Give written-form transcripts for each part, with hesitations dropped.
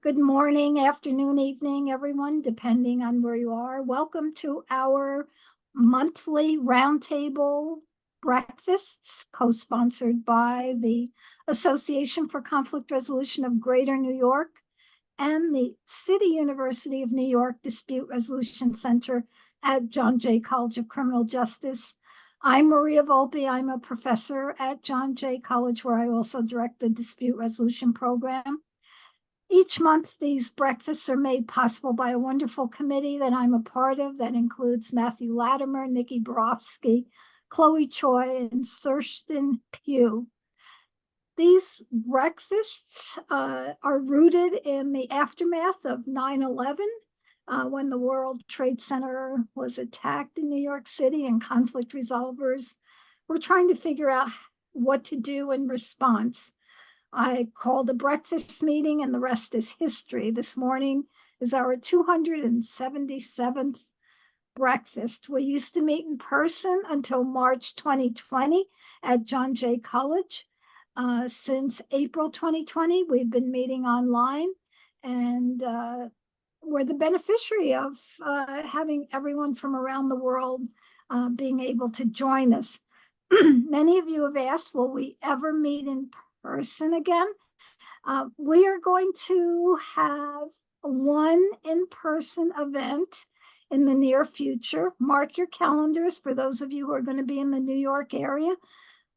Good morning, afternoon, evening, everyone, depending on where you are. Welcome to our monthly roundtable breakfasts, co-sponsored by the Association for Conflict Resolution of Greater New York and the City University of New York Dispute Resolution Center at John Jay College of Criminal Justice. I'm Maria Volpe. I'm a professor at John Jay College, where I also direct the dispute resolution program. Each month, these breakfasts are made possible by a wonderful committee that I'm a part of that includes Matthew Latimer, Nikki Borofsky, Chloe Choi, and Thurston Pugh. These breakfasts are rooted in the aftermath of 9/11, when the World Trade Center was attacked in New York City, and conflict resolvers were trying to figure out what to do in response. I called a breakfast meeting, and the rest is history. This morning is our 277th breakfast. We used to meet in person until March 2020 at John Jay College. Since April 2020, we've been meeting online, and we're the beneficiary of having everyone from around the world being able to join us. Many of you have asked, will we ever meet in person again? We are going to have one in-person event in the near future. Mark your calendars for those of you who are going to be in the New York area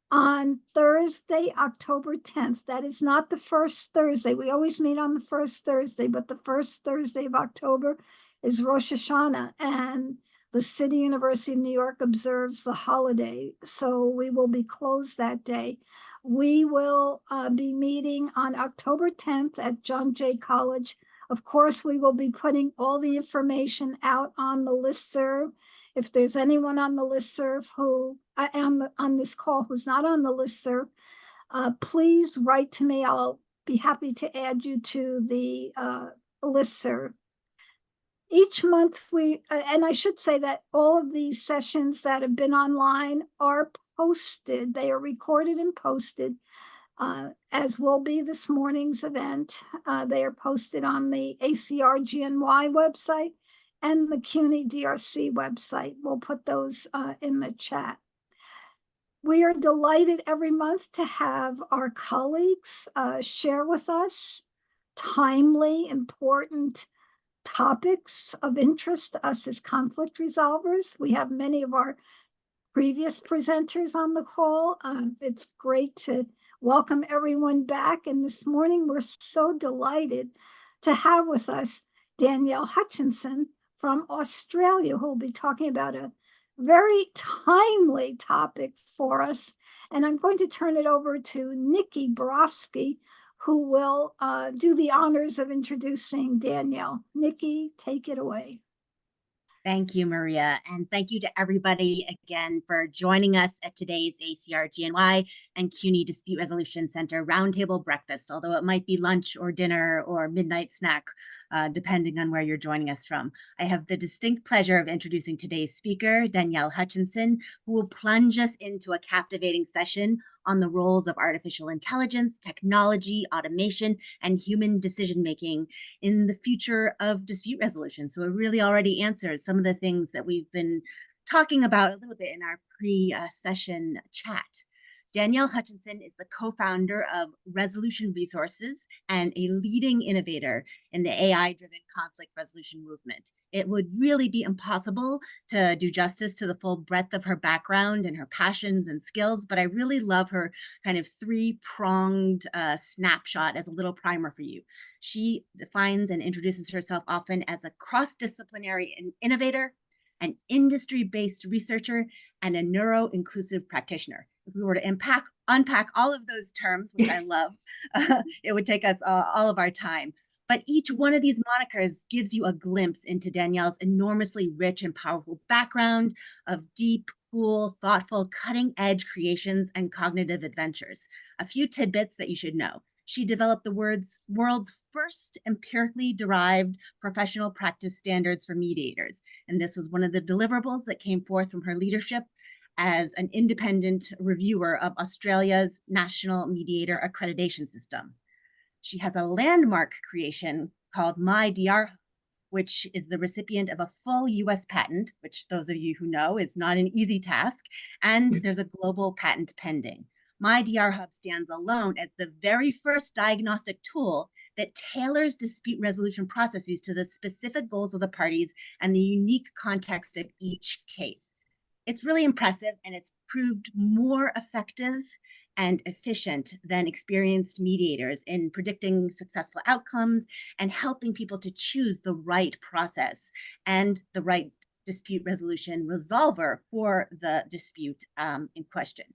on Thursday, October 10th. That is not the first Thursday. We always meet on the first Thursday, but the first Thursday of October is Rosh Hashanah, and the City University of New York observes the holiday, so we will be closed that day. We will be meeting on October 10th at John Jay College. Of course, we will be putting all the information out on the listserv. If there's anyone on the listserv who on this call who's not on the listserv, please write to me. I'll be happy to add you to the listserv. Each month and I should say that all of these sessions that have been online are posted. They are recorded and posted, as will be this morning's event. They are posted on the ACR-GNY website and the CUNY DRC website. We'll put those in the chat. We are delighted every month to have our colleagues share with us timely, important topics of interest to us as conflict resolvers. We have many of our previous presenters on the call. It's great to welcome everyone back. And this morning, we're so delighted to have with us Danielle Hutchinson from Australia, who will be talking about a very timely topic for us. And I'm going to turn it over to Nikki Borofsky, who will do the honors of introducing Danielle. Nikki, take it away. Thank you, Maria. And thank you to everybody again for joining us at today's ACR-GNY and CUNY Dispute Resolution Center Roundtable Breakfast, although it might be lunch or dinner or midnight snack, depending on where you're joining us from. I have the distinct pleasure of introducing today's speaker, Danielle Hutchinson, who will plunge us into a captivating session on the roles of artificial intelligence, technology, automation, and human decision-making in the future of dispute resolution. So it really already answers some of the things that we've been talking about a little bit in our pre-session chat. Danielle Hutchinson is the co-founder of Resolution Resources and a leading innovator in the AI-driven conflict resolution movement. It would really be impossible to do justice to the full breadth of her background and her passions and skills, but I really love her kind of three-pronged snapshot as a little primer for you. She defines and introduces herself often as a cross-disciplinary innovator, an industry-based researcher, and a neuro-inclusive practitioner. If we were to unpack all of those terms, which I love, it would take us all of our time. But each one of these monikers gives you a glimpse into Danielle's enormously rich and powerful background of deep, cool, thoughtful, cutting-edge creations and cognitive adventures. A few tidbits that you should know. She developed the world's first empirically derived professional practice standards for mediators. And this was one of the deliverables that came forth from her leadership as an independent reviewer of Australia's National Mediator Accreditation System. She has a landmark creation called MyDRHub, which is the recipient of a full US patent, which those of you who know is not an easy task, and there's a global patent pending. MyDRHub stands alone as the very first diagnostic tool that tailors dispute resolution processes to the specific goals of the parties and the unique context of each case. It's really impressive, and it's proved more effective and efficient than experienced mediators in predicting successful outcomes and helping people to choose the right process and the right dispute resolution resolver for the dispute in question.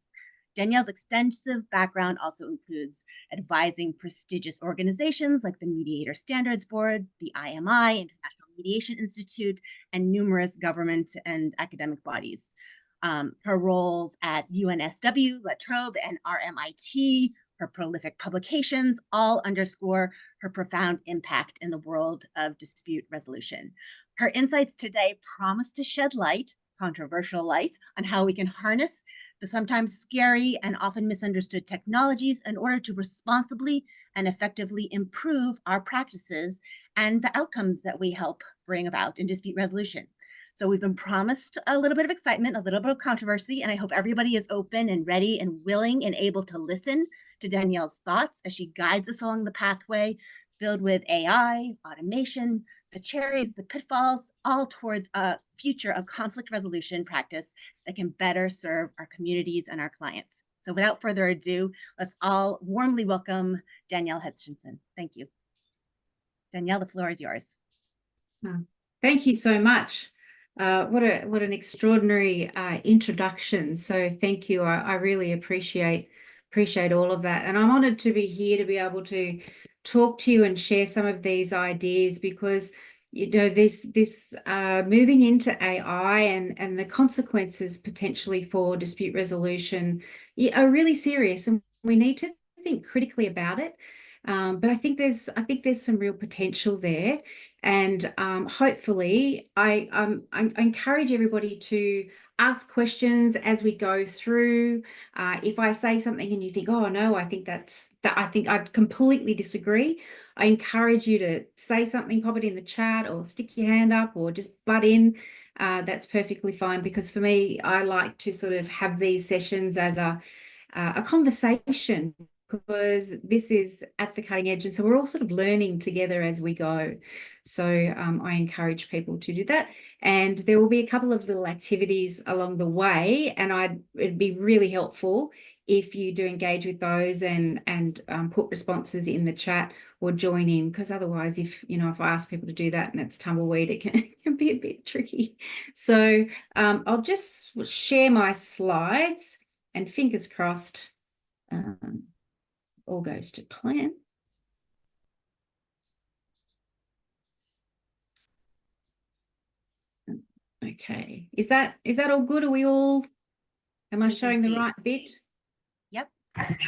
Danielle's extensive background also includes advising prestigious organizations like the Mediator Standards Board, the IMI, International Mediation Institute, and numerous government and academic bodies. Her roles at UNSW, La Trobe, and RMIT, her prolific publications, all underscore her profound impact in the world of dispute resolution. Her insights today promise to shed light, controversial light, on how we can harness the sometimes scary and often misunderstood technologies in order to responsibly and effectively improve our practices and the outcomes that we help bring about in dispute resolution. So we've been promised a little bit of excitement, a little bit of controversy, and I hope everybody is open and ready and willing and able to listen to Danielle's thoughts as she guides us along the pathway filled with AI, automation, the cherries, the pitfalls, all towards a future of conflict resolution practice that can better serve our communities and our clients. So without further ado, let's all warmly welcome Danielle Hutchinson. Thank you. Danielle, the floor is yours. Thank you so much. What an extraordinary introduction. So thank you. I really appreciate all of that. And I'm honored to be here to be able to talk to you and share some of these ideas, because this moving into AI and the consequences potentially for dispute resolution are really serious, and we need to think critically about it. But I think there's some real potential there, and hopefully I encourage everybody to ask questions as we go through. If I say something and you think, oh no, I think I think I'd completely disagree, I encourage you to say something, pop it in the chat, or stick your hand up, or just butt in. That's perfectly fine, because for me, I like to sort of have these sessions as a conversation, because this is at the cutting edge, and so we're all sort of learning together as we go. So I encourage people to do that, and there will be a couple of little activities along the way, and it'd be really helpful if you do engage with those and put responses in the chat or join in, because otherwise, if I ask people to do that and it's tumbleweed, it can be a bit tricky. So I'll just share my slides, and fingers crossed all goes to plan. Okay, is that all good? Am I showing the right bit? Yep.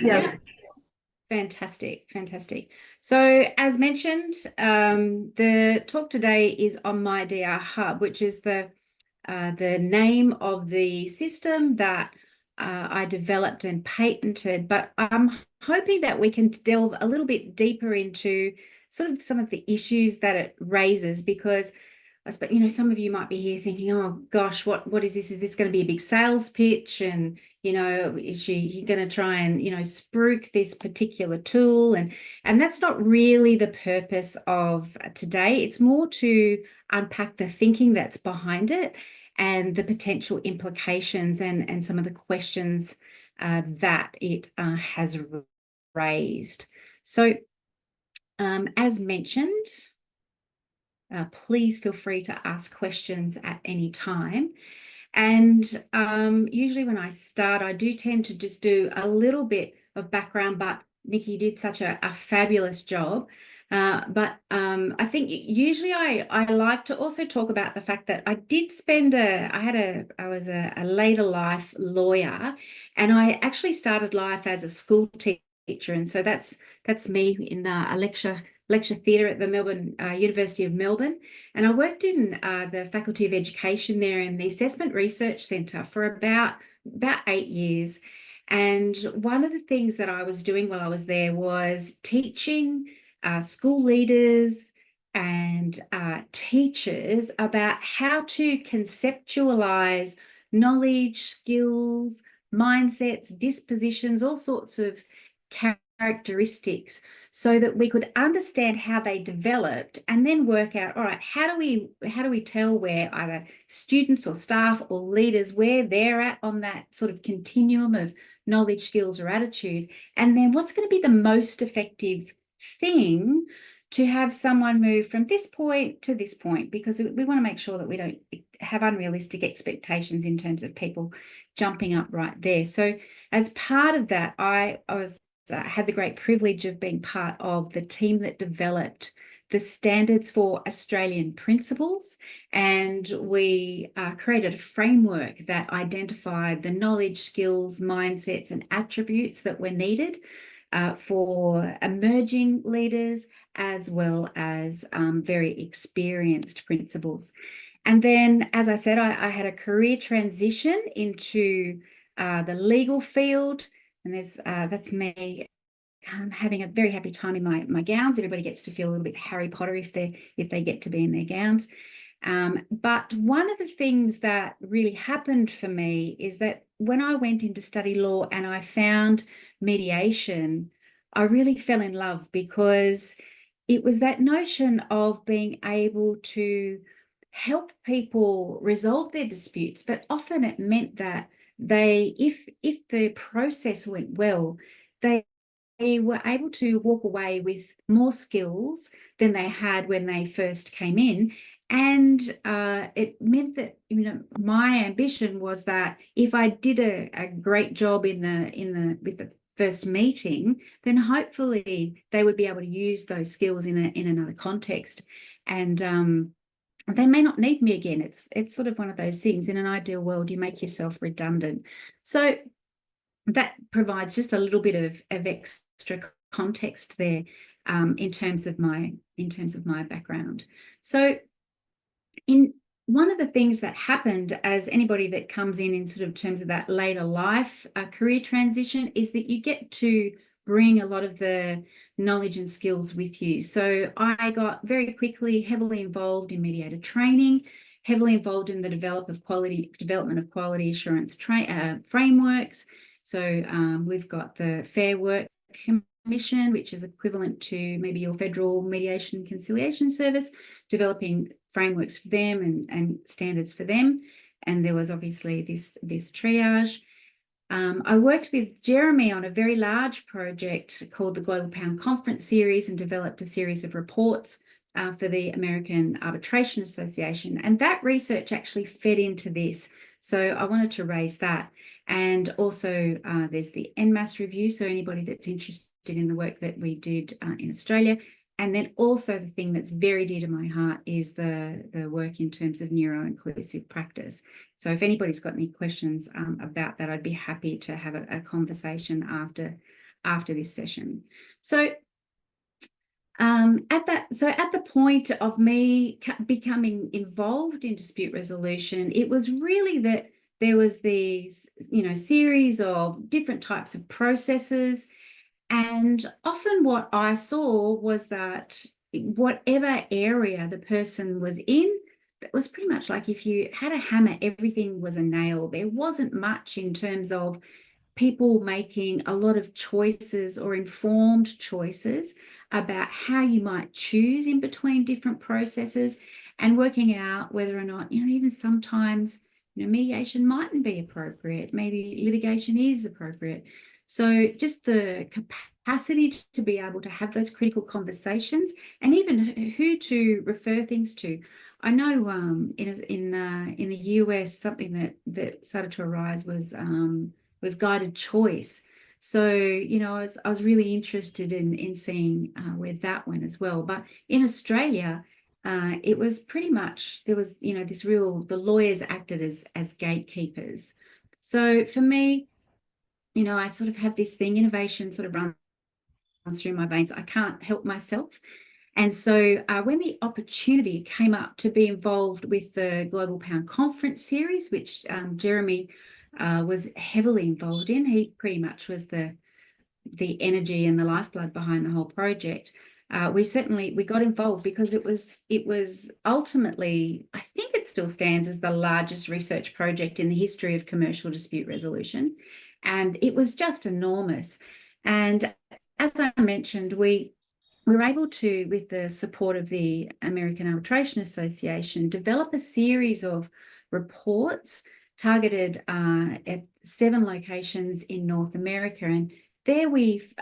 Yes. Fantastic. So as mentioned, the talk today is on MyDRHub, which is the name of the system that I developed and patented, but I'm hoping that we can delve a little bit deeper into sort of some of the issues that it raises, because I suppose, some of you might be here thinking, oh gosh, what is this? Is this going to be a big sales pitch? And, is she going to try and, spruik this particular tool? And that's not really the purpose of today. It's more to unpack the thinking that's behind it and the potential implications and some of the questions that it has raised. So as mentioned, please feel free to ask questions at any time. And usually when I start, I do tend to just do a little bit of background, but Nikki did such a fabulous job. But I think usually I like to also talk about the fact that I did spend I was a later life lawyer, and I actually started life as a school teacher. And so that's me in a lecture theatre at the University of Melbourne. And I worked in the Faculty of Education there in the Assessment Research Centre for about 8 years. And one of the things that I was doing while I was there was teaching school leaders and teachers about how to conceptualize knowledge, skills, mindsets, dispositions, all sorts of characteristics, so that we could understand how they developed and then work out, all right, how do we tell where either students or staff or leaders, where they're at on that sort of continuum of knowledge, skills, or attitude, and then what's going to be the most effective thing to have someone move from this point to this point, because we want to make sure that we don't have unrealistic expectations in terms of people jumping up right there. So as part of that, I had the great privilege of being part of the team that developed the standards for Australian principles, and we created a framework that identified the knowledge, skills, mindsets, and attributes that were needed for emerging leaders, as well as very experienced principals. And then, as I said, I had a career transition into the legal field, and that's me having a very happy time in my gowns. Everybody gets to feel a little bit Harry Potter if they get to be in their gowns. But one of the things that really happened for me is that when I went in to study law and I found mediation, I really fell in love, because it was that notion of being able to help people resolve their disputes, but often it meant that if the process went well, they were able to walk away with more skills than they had when they first came in. And it meant that, my ambition was that if I did a great job with the first meeting, then hopefully they would be able to use those skills in another context. And they may not need me again. It's sort of one of those things. In an ideal world, you make yourself redundant. So that provides just a little bit of extra context there in terms of my background. So in one of the things that happened as anybody that comes in sort of terms of that later life career transition is that you get to bring a lot of the knowledge and skills with you. So I got very quickly heavily involved in mediator training, heavily involved in the development of quality assurance frameworks. So we've got the Fair Work Commission, which is equivalent to maybe your federal mediation and conciliation service, developing frameworks for them and standards for them. And there was obviously this triage. I worked with Jeremy on a very large project called the Global Pound Conference Series and developed a series of reports for the American Arbitration Association. And that research actually fed into this. So I wanted to raise that. And also there's the NMAS review. So anybody that's interested in the work that we did in Australia. And then also the thing that's very dear to my heart is the work in terms of neuro-inclusive practice. So if anybody's got any questions about that, I'd be happy to have a conversation after this session. So at the point of me becoming involved in dispute resolution, it was really that there was these, series of different types of processes. And often what I saw was that whatever area the person was in, that was pretty much like if you had a hammer, everything was a nail. There wasn't much in terms of people making a lot of choices or informed choices about how you might choose in between different processes, and working out whether or not, even sometimes, mediation mightn't be appropriate. Maybe litigation is appropriate. So just the capacity to be able to have those critical conversations, and even who to refer things to. I know in the US, something that started to arise was guided choice. So, I was really interested in seeing where that went as well. But in Australia, it was pretty much, there was, the lawyers acted as gatekeepers. So for me, I sort of have this thing, innovation sort of runs through my veins. I can't help myself. And so when the opportunity came up to be involved with the Global Pound Conference Series, which Jeremy was heavily involved in. He pretty much was the energy and the lifeblood behind the whole project. We got involved because it was ultimately, I think it still stands as the largest research project in the history of commercial dispute resolution, and it was just enormous. And as I mentioned, we were able to, with the support of the American Arbitration Association, develop a series of reports targeted at 7 locations in North America. And there we've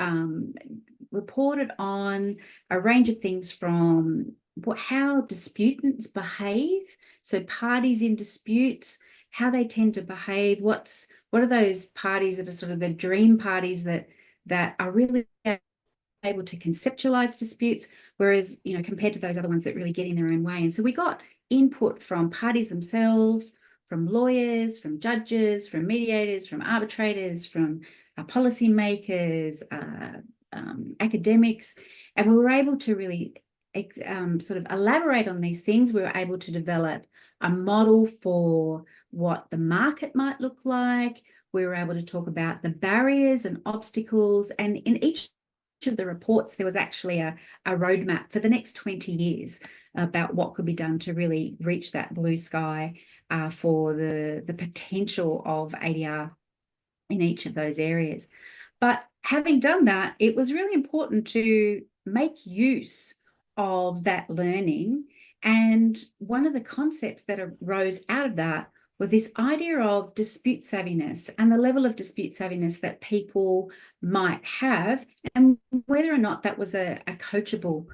reported on a range of things from how disputants behave, so parties in disputes, how they tend to behave, what are those parties that are sort of the dream parties that are really able to conceptualize disputes, whereas, you know, compared to those other ones that really get in their own way. And so we got input from parties themselves, from lawyers, from judges, from mediators, from arbitrators, from policymakers, academics, and we were able to really sort of elaborate on these things. We were able to develop a model for what the market might look like. We were able to talk about the barriers and obstacles, and in each of the reports there was actually a roadmap for the next 20 years about what could be done to really reach that blue sky for the potential of ADR in each of those areas. But having done that, it was really important to make use of that learning. And one of the concepts that arose out of that was this idea of dispute savviness and the level of dispute savviness that people might have, and whether or not that was a coachable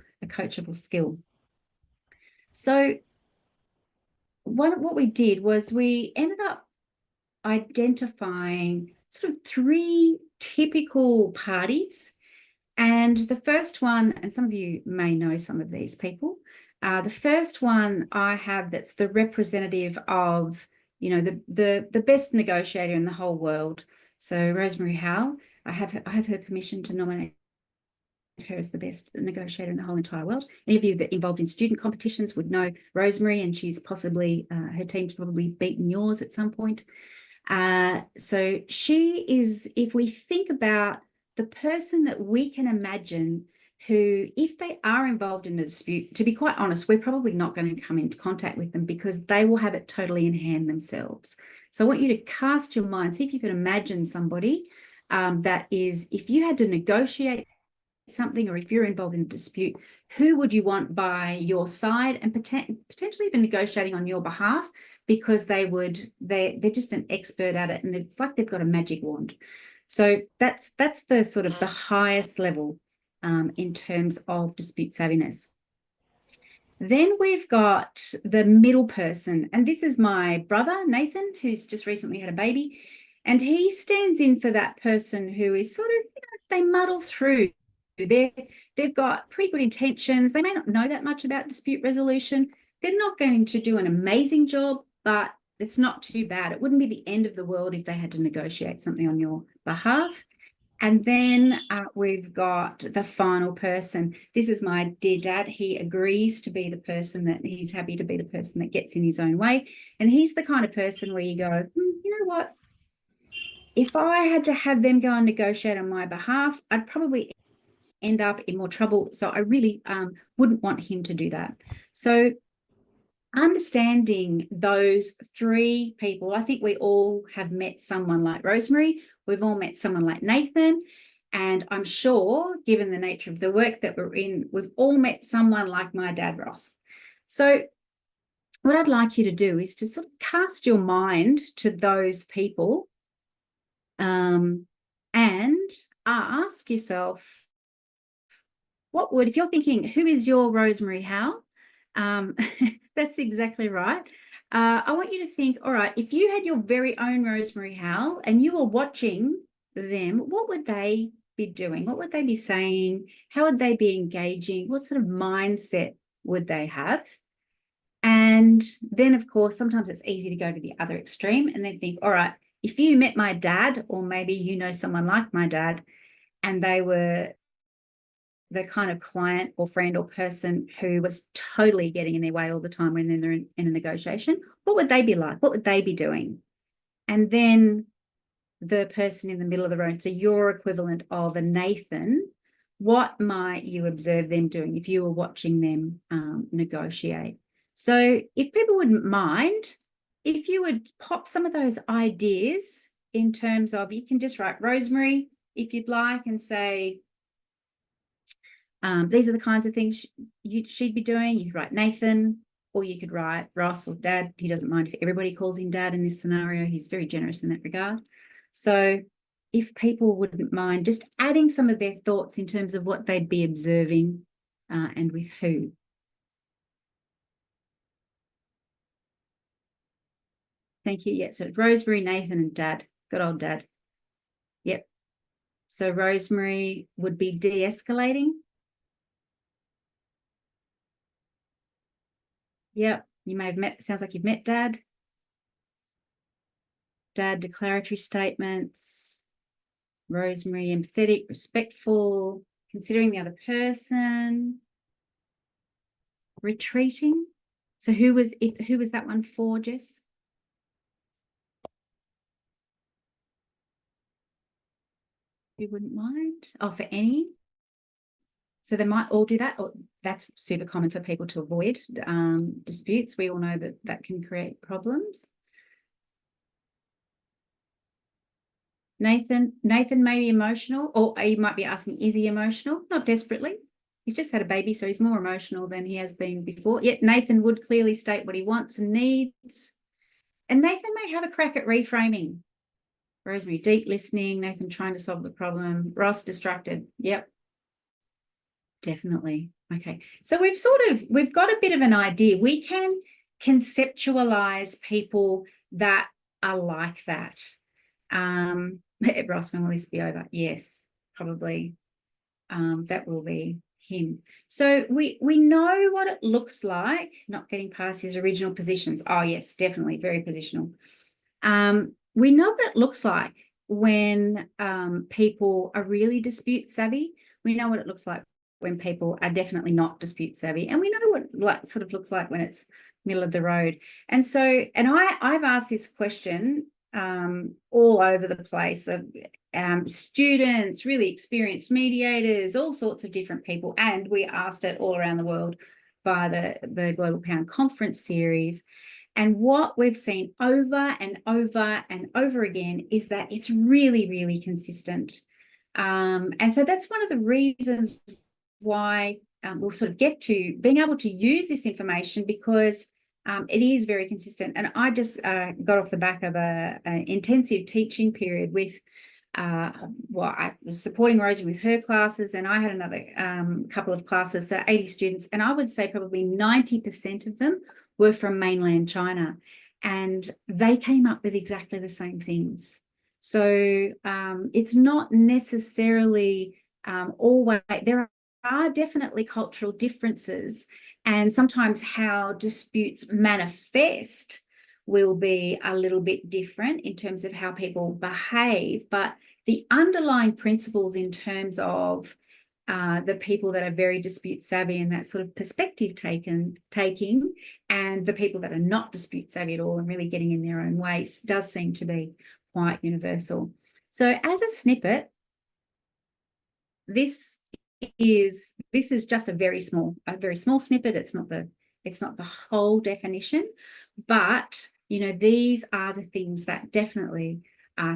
skill. So what we did was we ended up identifying sort of 3 typical parties. And the first one, and some of you may know some of these people, the first one I have that's the representative of, you know, the best negotiator in the whole world. So Rosemary Howell, I have her permission to nominate her as the best negotiator in the whole entire world. Any of you that involved in student competitions would know Rosemary, and she's possibly, her team's probably beaten yours at some point. So she is, if we think about the person that we can imagine who, if they are involved in a dispute, to be quite honest, we're probably not going to come into contact with them because they will have it totally in hand themselves. So I want you to cast your mind, see if you can imagine somebody that is, if you had to negotiate something, or if you're involved in a dispute, who would you want by your side and potentially even negotiating on your behalf, because they're just an expert at it, and it's like they've got a magic wand. So that's the sort of the highest level in terms of dispute savviness. Then we've got the middle person, and this is my brother Nathan, who's just recently had a baby, and he stands in for that person who is sort of, you know, they muddle through. They've got pretty good intentions. They may not know that much about dispute resolution. They're not going to do an amazing job, but it's not too bad. It wouldn't be the end of the world if they had to negotiate something on your behalf. And then we've got the final person. This is my dear dad. He agrees to be the person that he's happy to be the person that gets in his own way. And he's the kind of person where you go, you know what? If I had to have them go and negotiate on my behalf, I'd probably end up in more trouble. So I really wouldn't want him to do that. So understanding those 3 people, I think we all have met someone like Rosemary. We've all met someone like Nathan. And I'm sure, given the nature of the work that we're in, we've all met someone like my dad, Ross. So what I'd like you to do is to sort of cast your mind to those people and ask yourself, what would, if you're thinking, who is your Rosemary Howell? That's exactly right. I want you to think, all right, if you had your very own Rosemary Howell and you were watching them, what would they be doing? What would they be saying? How would they be engaging? What sort of mindset would they have? And then, of course, sometimes it's easy to go to the other extreme and then think, all right, if you met my dad, or maybe you know someone like my dad, and they were the kind of client or friend or person who was totally getting in their way all the time when they're in a negotiation, what would they be like? What would they be doing? And then the person in the middle of the road, so your equivalent of a Nathan, what might you observe them doing if you were watching them negotiate? So if people wouldn't mind, if you would pop some of those ideas in terms of, you can just write Rosemary if you'd like and say, these are the kinds of things she'd be doing. You could write Nathan, or you could write Ross or Dad. He doesn't mind if everybody calls him Dad in this scenario. He's very generous in that regard. So if people wouldn't mind just adding some of their thoughts in terms of what they'd be observing and with who. Thank you. Yeah, so Rosemary, Nathan, and Dad. Good old Dad. Yep. So Rosemary would be de-escalating. Yep. You may have met, sounds like you've met Dad. Dad, declaratory statements. Rosemary, empathetic, respectful, considering the other person. Retreating. So who was that one for, Jess? You wouldn't mind? Oh, for any? So they might all do that. Or that's super common for people to avoid disputes. We all know that that can create problems. Nathan may be emotional, or you might be asking, is he emotional? Not desperately. He's just had a baby, so he's more emotional than he has been before. Yet Nathan would clearly state what he wants and needs. And Nathan may have a crack at reframing. Rosemary, deep listening. Nathan trying to solve the problem. Ross, distracted. Yep. Definitely. Okay. So we've got a bit of an idea. We can conceptualize people that are like that. Ross, when will this be over? Yes, probably. That will be him. So we know what it looks like, not getting past his original positions. Oh, yes, definitely very positional. We know what it looks like when people are really dispute savvy. We know what it looks like when people are definitely not dispute savvy. And we know what sort of looks like when it's middle of the road. And so, and I've asked this question all over the place of students, really experienced mediators, all sorts of different people. And we asked it all around the world via the Global Pound Conference series. And what we've seen over and over and over again is that it's really, really consistent. And so that's one of the reasons why we'll sort of get to being able to use this information, because it is very consistent. And I just got off the back of an intensive teaching period with, I was supporting Rosie with her classes, and I had another couple of classes, so 80 students, and I would say probably 90% of them were from mainland China, and they came up with exactly the same things. So it's not necessarily always, there are definitely cultural differences, and sometimes how disputes manifest will be a little bit different in terms of how people behave, but the underlying principles in terms of the people that are very dispute savvy and that sort of perspective taking, and the people that are not dispute savvy at all and really getting in their own ways does seem to be quite universal. So as a snippet, this is just a very small snippet. It's not the whole definition, but you know, these are the things that definitely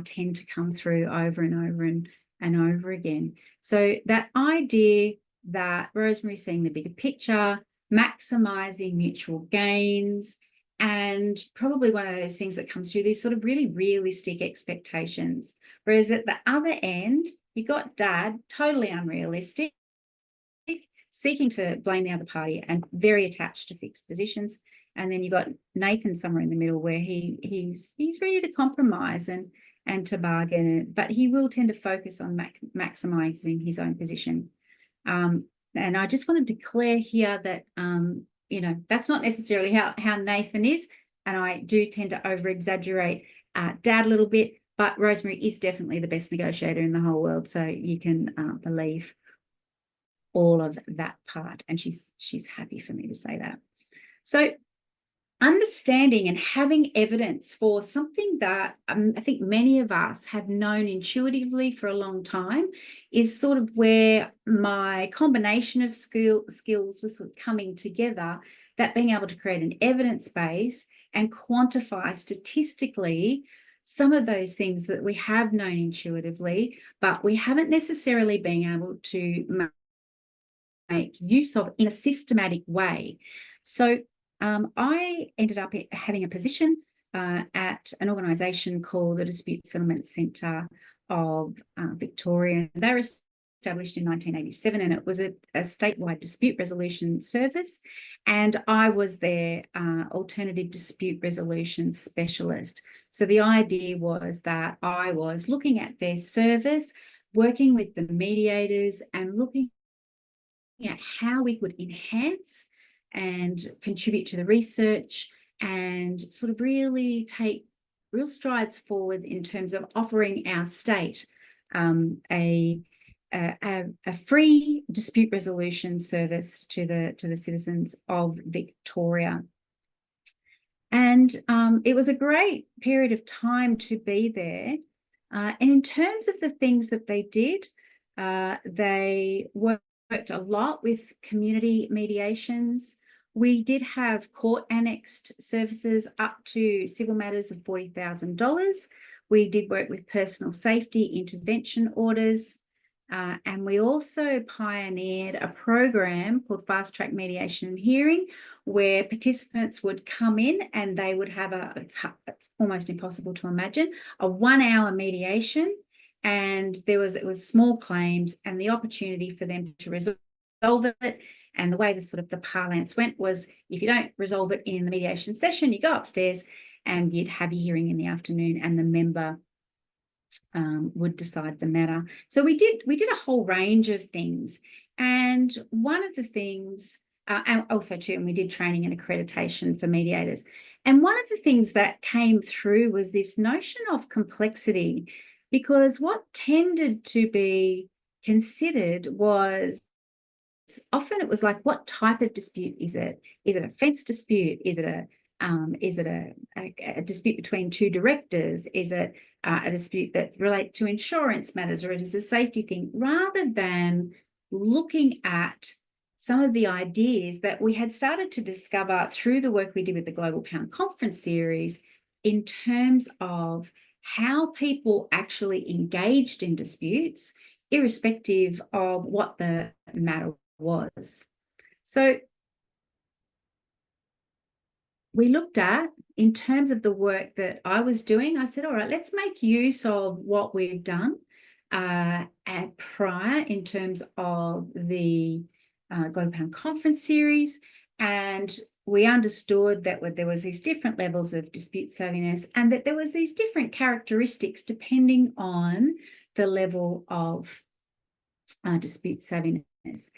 tend to come through over and over and over again. So that idea that Rosemary seeing the bigger picture, maximizing mutual gains, and probably one of those things that comes through these sort of really realistic expectations. Whereas at the other end, you got Dad, totally unrealistic, seeking to blame the other party and very attached to fixed positions. And then you've got Nathan somewhere in the middle where he's ready to compromise and to bargain, but he will tend to focus on maximizing his own position. And I just want to declare here that, you know, that's not necessarily how Nathan is. And I do tend to over-exaggerate Dad a little bit, but Rosemary is definitely the best negotiator in the whole world. So you can believe all of that part. And she's happy for me to say that. So understanding and having evidence for something that I think many of us have known intuitively for a long time is sort of where my combination of skills was sort of coming together, that being able to create an evidence base and quantify statistically some of those things that we have known intuitively, but we haven't necessarily been able to make use of in a systematic way. So I ended up having a position at an organisation called the Dispute Settlement Centre of Victoria. They were established in 1987, and it was a statewide dispute resolution service. And I was their alternative dispute resolution specialist. So the idea was that I was looking at their service, working with the mediators and looking at how we could enhance and contribute to the research and sort of really take real strides forward in terms of offering our state a free dispute resolution service to the citizens of Victoria. And it was a great period of time to be there. And in terms of the things that they did, they worked a lot with community mediations. We did have court annexed services up to civil matters of $40,000. We did work with personal safety intervention orders. And we also pioneered a program called Fast Track Mediation and Hearing, where participants would come in and they would have it's almost impossible to imagine, a 1-hour mediation. And it was small claims and the opportunity for them to resolve it. And the way the parlance went was, if you don't resolve it in the mediation session, you go upstairs and you'd have your hearing in the afternoon, and the member would decide the matter. So we did a whole range of things. And one of the things, and also too, and we did training and accreditation for mediators. And one of the things that came through was this notion of complexity, because what tended to be considered was often it was like, what type of dispute is it? Is it a fence dispute? Is it a dispute between two directors? Is it a dispute that relates to insurance matters, or it is a safety thing? Rather than looking at some of the ideas that we had started to discover through the work we did with the Global Pound Conference series in terms of how people actually engaged in disputes, irrespective of what the matter was. So we looked at, in terms of the work that I was doing, I said, all right, let's make use of what we've done at prior in terms of the Global Pound Conference series. And we understood that there was these different levels of dispute savviness, and that there was these different characteristics depending on the level of dispute savviness.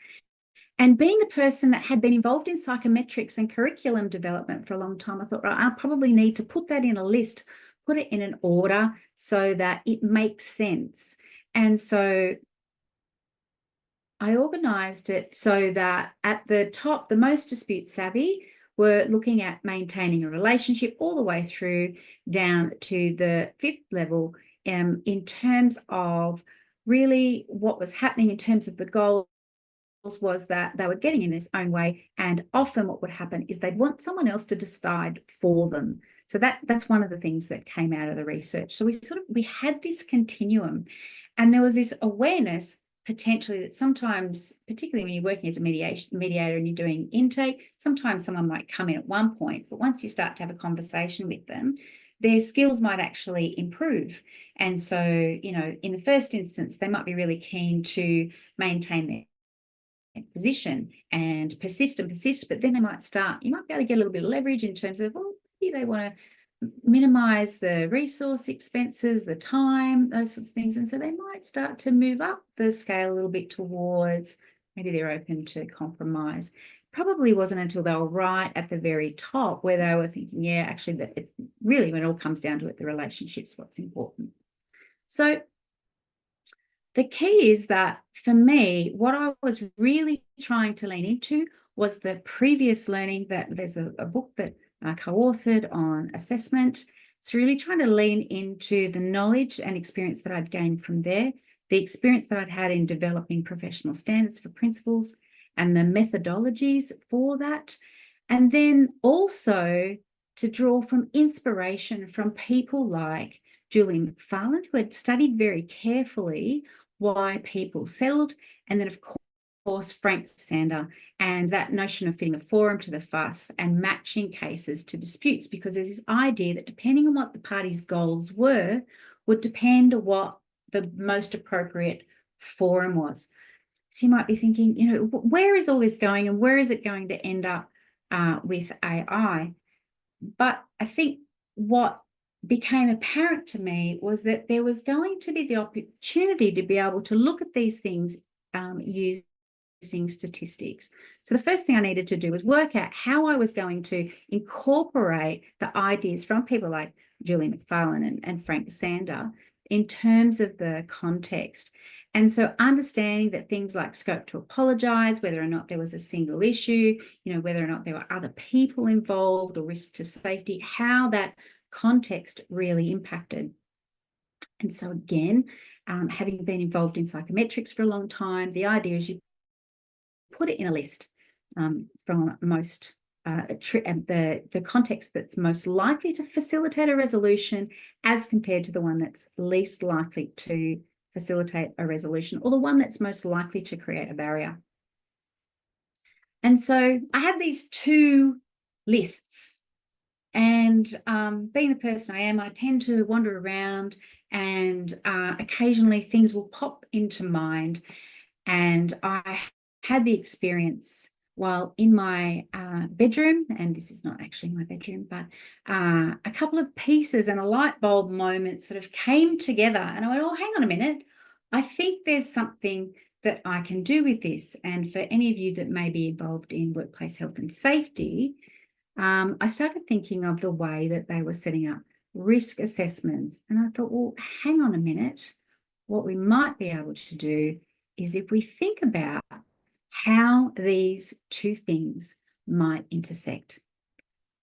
And being the person that had been involved in psychometrics and curriculum development for a long time, I thought, right, I probably need to put that in a list, put it in an order so that it makes sense. And so I organised it so that at the top, the most dispute savvy were looking at maintaining a relationship all the way through down to the 5th level in terms of really what was happening in terms of the goals was that they were getting in their own way, and often what would happen is they'd want someone else to decide for them. So that's one of the things that came out of the research. So we had this continuum, and there was this awareness potentially that sometimes, particularly when you're working as a mediator and you're doing intake, sometimes someone might come in at one point, but once you start to have a conversation with them, their skills might actually improve. And so, in the first instance, they might be really keen to maintain their position and persist, but then you might be able to get a little bit of leverage in terms of, well, maybe they want to minimize the resource expenses, the time, those sorts of things. And so they might start to move up the scale a little bit towards, maybe they're open to compromise. Probably wasn't until they were right at the very top where they were thinking, yeah, actually, that it really, when it all comes down to it, the relationship's what's important. So the key is that for me, what I was really trying to lean into was the previous learning. That there's a book that co-authored on assessment. It's really trying to lean into the knowledge and experience that I'd gained from there, the experience that I'd had in developing professional standards for principals and the methodologies for that. And then also to draw from inspiration from people like Julie McFarlane, who had studied very carefully why people settled, and then of course Frank Sander and that notion of fitting the forum to the fuss and matching cases to disputes, because there's this idea that depending on what the parties' goals were would depend on what the most appropriate forum was. So you might be thinking, you know, where is all this going and where is it going to end up with AI? But I think what became apparent to me was that there was going to be the opportunity to be able to look at these things using statistics. So the first thing I needed to do was work out how I was going to incorporate the ideas from people like Julie McFarlane and Frank Sander in terms of the context. And so understanding that things like scope to apologise, whether or not there was a single issue, you know, whether or not there were other people involved or risk to safety, how that context really impacted. And so again, having been involved in psychometrics for a long time, the idea is you put it in a list from most the context that's most likely to facilitate a resolution as compared to the one that's least likely to facilitate a resolution, or the one that's most likely to create a barrier. And so I had these two lists, and being the person I am, I tend to wander around, and occasionally things will pop into mind. And I had the experience while in my bedroom, and this is not actually my bedroom, but a couple of pieces and a light bulb moment sort of came together, and I went, oh, hang on a minute, I think there's something that I can do with this. And for any of you that may be involved in workplace health and safety, I started thinking of the way that they were setting up risk assessments. And I thought, well, hang on a minute, what we might be able to do is if we think about how these two things might intersect.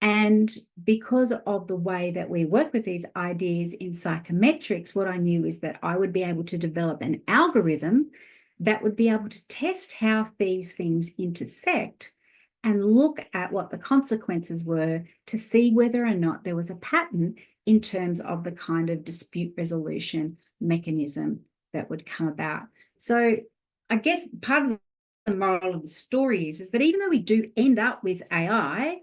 And because of the way that we work with these ideas in psychometrics, what I knew is that I would be able to develop an algorithm that would be able to test how these things intersect and look at what the consequences were to see whether or not there was a pattern in terms of the kind of dispute resolution mechanism that would come about. So I guess part of the moral of the story is that even though we do end up with AI,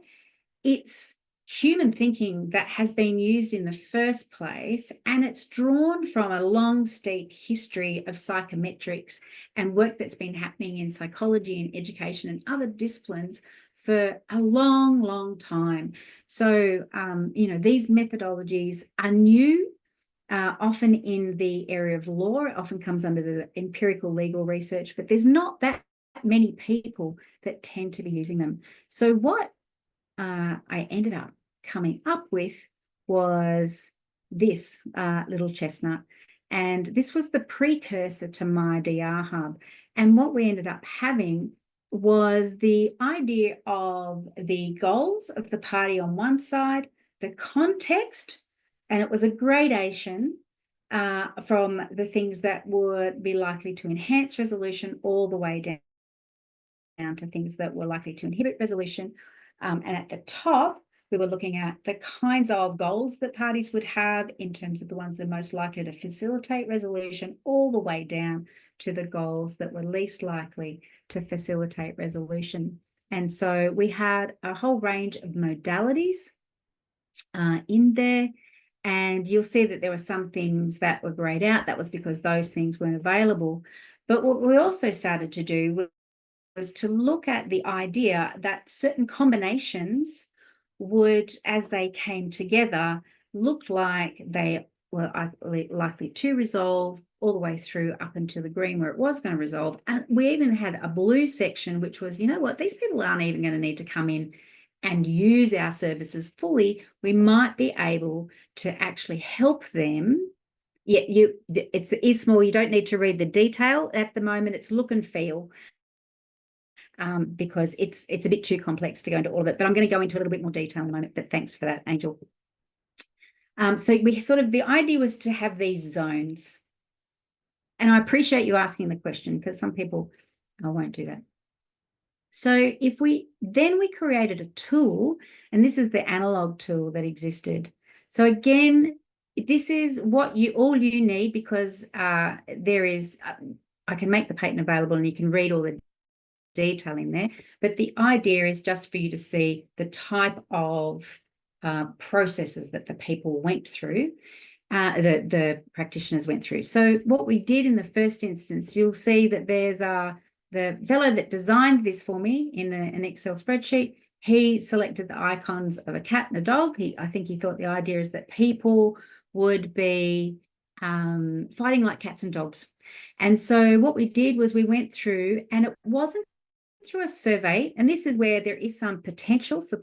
it's human thinking that has been used in the first place, and it's drawn from a long, steep history of psychometrics and work that's been happening in psychology and education and other disciplines for a long, long time. So, you know, these methodologies are new, often in the area of law. It often comes under the empirical legal research, but there's not that many people that tend to be using them. So what I ended up coming up with was this little chestnut. And this was the precursor to MyDRHub. And what we ended up having was the idea of the goals of the party on one side, the context, and it was a gradation from the things that would be likely to enhance resolution all the way down to things that were likely to inhibit resolution. And at the top, we were looking at the kinds of goals that parties would have in terms of the ones that are most likely to facilitate resolution, all the way down to the goals that were least likely to facilitate resolution. And so we had a whole range of modalities in there. And you'll see that there were some things that were grayed out. That was because those things weren't available. But what we also started to do was to look at the idea that certain combinations would, as they came together, look like they were likely to resolve all the way through up until the green where it was going to resolve. And we even had a blue section, which was, you know what, these people aren't even going to need to come in and use our services fully. We might be able to actually help them. Yeah, it's small. You don't need to read the detail at the moment. It's look and feel. because it's a bit too complex to go into all of it, but I'm going to go into a little bit more detail in a moment, but thanks for that, Angel. So we the idea was to have these zones. And I appreciate you asking the question, because some people, I won't do that. So we created a tool, and this is the analog tool that existed. So again, this is what all you need, because there is, I can make the patent available and you can read all the detail in there, but the idea is just for you to see the type of processes that the people went through, the practitioners went through. So what we did in the first instance, you'll see that there's the fellow that designed this for me in an Excel spreadsheet. He selected the icons of a cat and a dog. I think he thought the idea is that people would be fighting like cats and dogs. And so what we did was we went through, and it wasn't through a survey, and this is where there is some potential for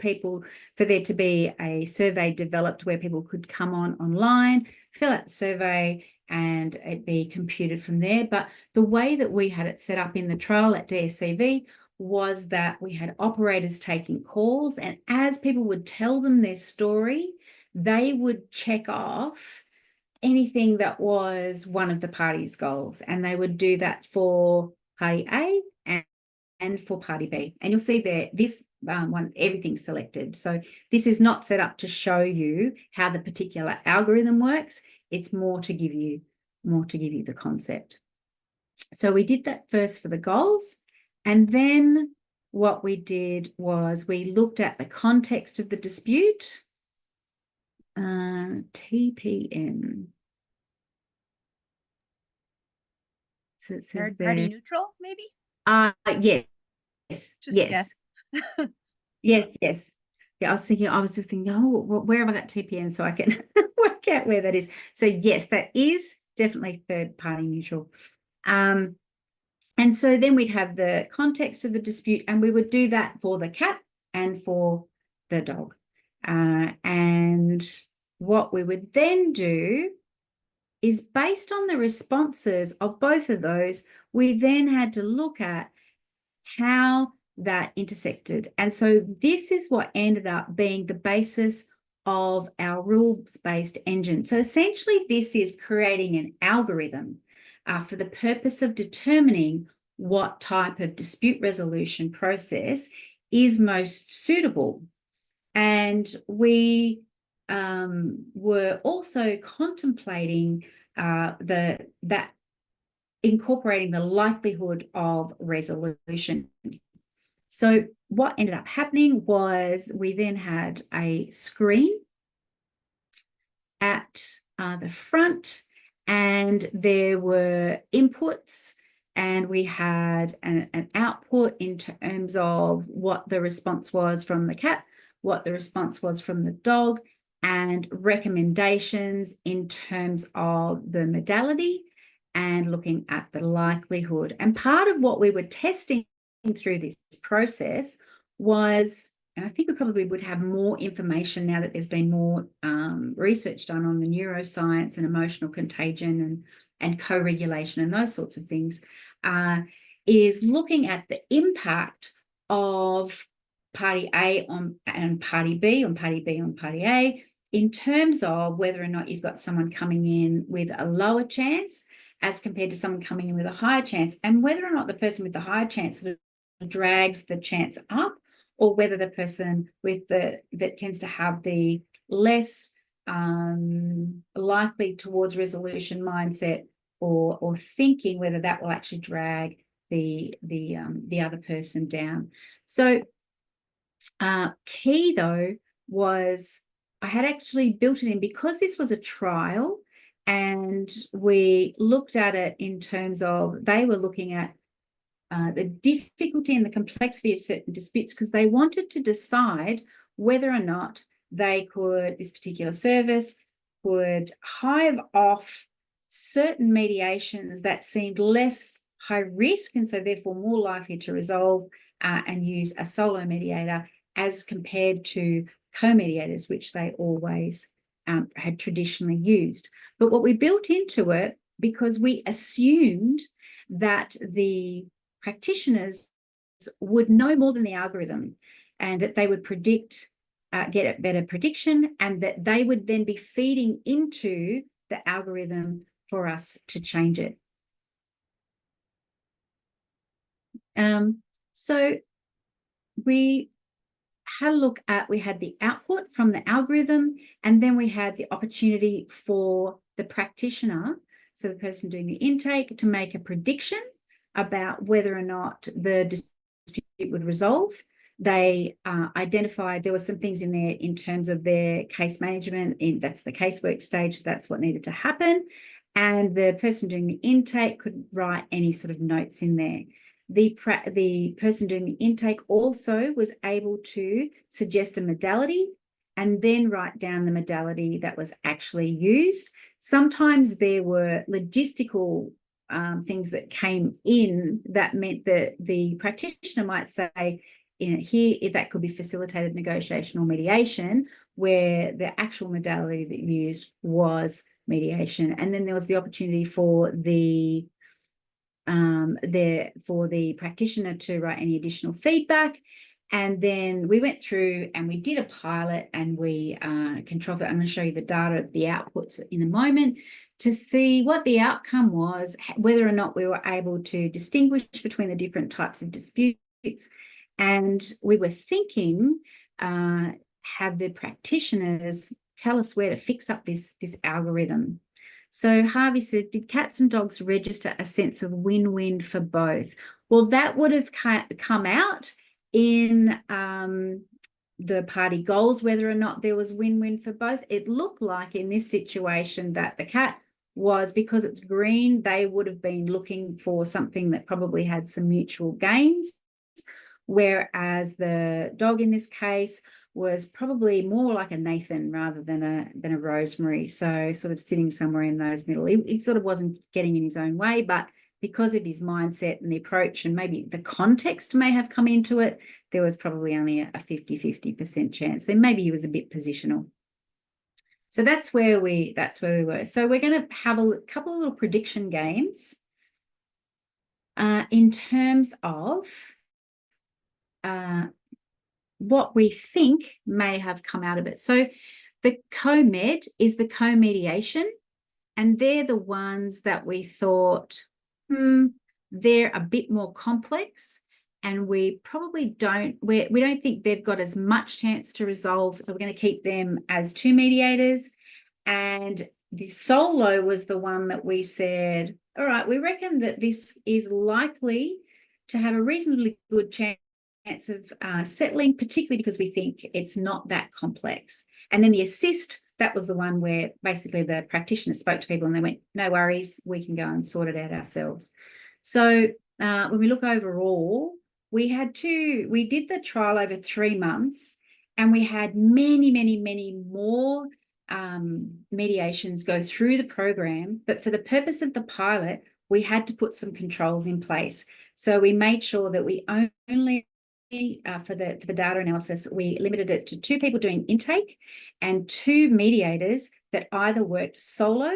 there to be a survey developed where people could come online, fill out the survey, and it be computed from there. But the way that we had it set up in the trial at DSCV was that we had operators taking calls, and as people would tell them their story, they would check off anything that was one of the party's goals, and they would do that for party A and for party B. And you'll see there, this one, everything's selected. So this is not set up to show you how the particular algorithm works. It's more to give you the concept. So we did that first for the goals. And then what we did was we looked at the context of the dispute. TPM. So it says Third party neutral, maybe? Yes. Just yes. Yes. Yeah, I was just thinking, oh, where have I got TPN so I can work out where that is. So yes, that is definitely third party neutral. And so then we'd have the context of the dispute, and we would do that for the cat and for the dog. And what we would then do is, based on the responses of both of those, we then had to look at how that intersected. And so this is what ended up being the basis of our rules-based engine. So essentially, this is creating an algorithm for the purpose of determining what type of dispute resolution process is most suitable. And we were also contemplating that incorporating the likelihood of resolution. So what ended up happening was we then had a screen at the front, and there were inputs, and we had an output in terms of what the response was from the cat, what the response was from the dog, and recommendations in terms of the modality and looking at the likelihood. And part of what we were testing through this process was, and I think we probably would have more information now that there's been more research done on the neuroscience and emotional contagion and co-regulation and those sorts of things, is looking at the impact of party A on party B, on party B on party A, in terms of whether or not you've got someone coming in with a lower chance as compared to someone coming in with a higher chance, and whether or not the person with the higher chance sort of drags the chance up, or whether the person that tends to have the less likely towards resolution mindset or thinking, whether that will actually drag the other person down. So key though was I had actually built it in, because this was a trial, and we looked at it in terms of, they were looking at the difficulty and the complexity of certain disputes, because they wanted to decide whether or not this particular service could hive off certain mediations that seemed less high risk, and so therefore more likely to resolve and use a solo mediator as compared to co-mediators, which they always had traditionally used. But what we built into it, because we assumed that the practitioners would know more than the algorithm, and that they would get a better prediction, and that they would then be feeding into the algorithm for us to change it. So we had a look at, we had the output from the algorithm, and then we had the opportunity for the practitioner, so the person doing the intake, to make a prediction about whether or not the dispute would resolve. They identified there were some things in there in terms of their case management, that's the casework stage, that's what needed to happen. And the person doing the intake could write any sort of notes in there. The person doing the intake also was able to suggest a modality and then write down the modality that was actually used. Sometimes there were logistical things that came in that meant that the practitioner might say, here, that could be facilitated negotiation or mediation, where the actual modality that you used was mediation. And then there was the opportunity for the practitioner to write any additional feedback. And then we went through and we did a pilot, and we controlled it. I'm going to show you the data of the outputs in a moment to see what the outcome was, whether or not we were able to distinguish between the different types of disputes. And we were thinking, have the practitioners tell us where to fix up this algorithm. So Harvey said, did cats and dogs register a sense of win-win for both? Well, that would have come out in the party goals, whether or not there was win-win for both. It looked like in this situation that the cat was, because it's green, they would have been looking for something that probably had some mutual gains, whereas the dog in this case was probably more like a Nathan rather than a Rosemary. So sort of sitting somewhere in those middle. He sort of wasn't getting in his own way, but because of his mindset and the approach, and maybe the context may have come into it, there was probably only a 50-50% chance. So maybe he was a bit positional. So that's where we were. So we're going to have a couple of little prediction games in terms of what we think may have come out of it. So the co-med is the co-mediation, and they're the ones that we thought, they're a bit more complex, and we probably don't think they've got as much chance to resolve. So we're going to keep them as two mediators. And the solo was the one that we said, all right, we reckon that this is likely to have a reasonably good chance of settling, particularly because we think it's not that complex. And then the assist, that was the one where basically the practitioner spoke to people and they went, no worries, we can go and sort it out ourselves. So when we look overall, we did the trial over 3 months, and we had many more mediations go through the program. But for the purpose of the pilot, we had to put some controls in place. So we made sure that we only for the data analysis, we limited it to 2 people doing intake and 2 mediators that either worked solo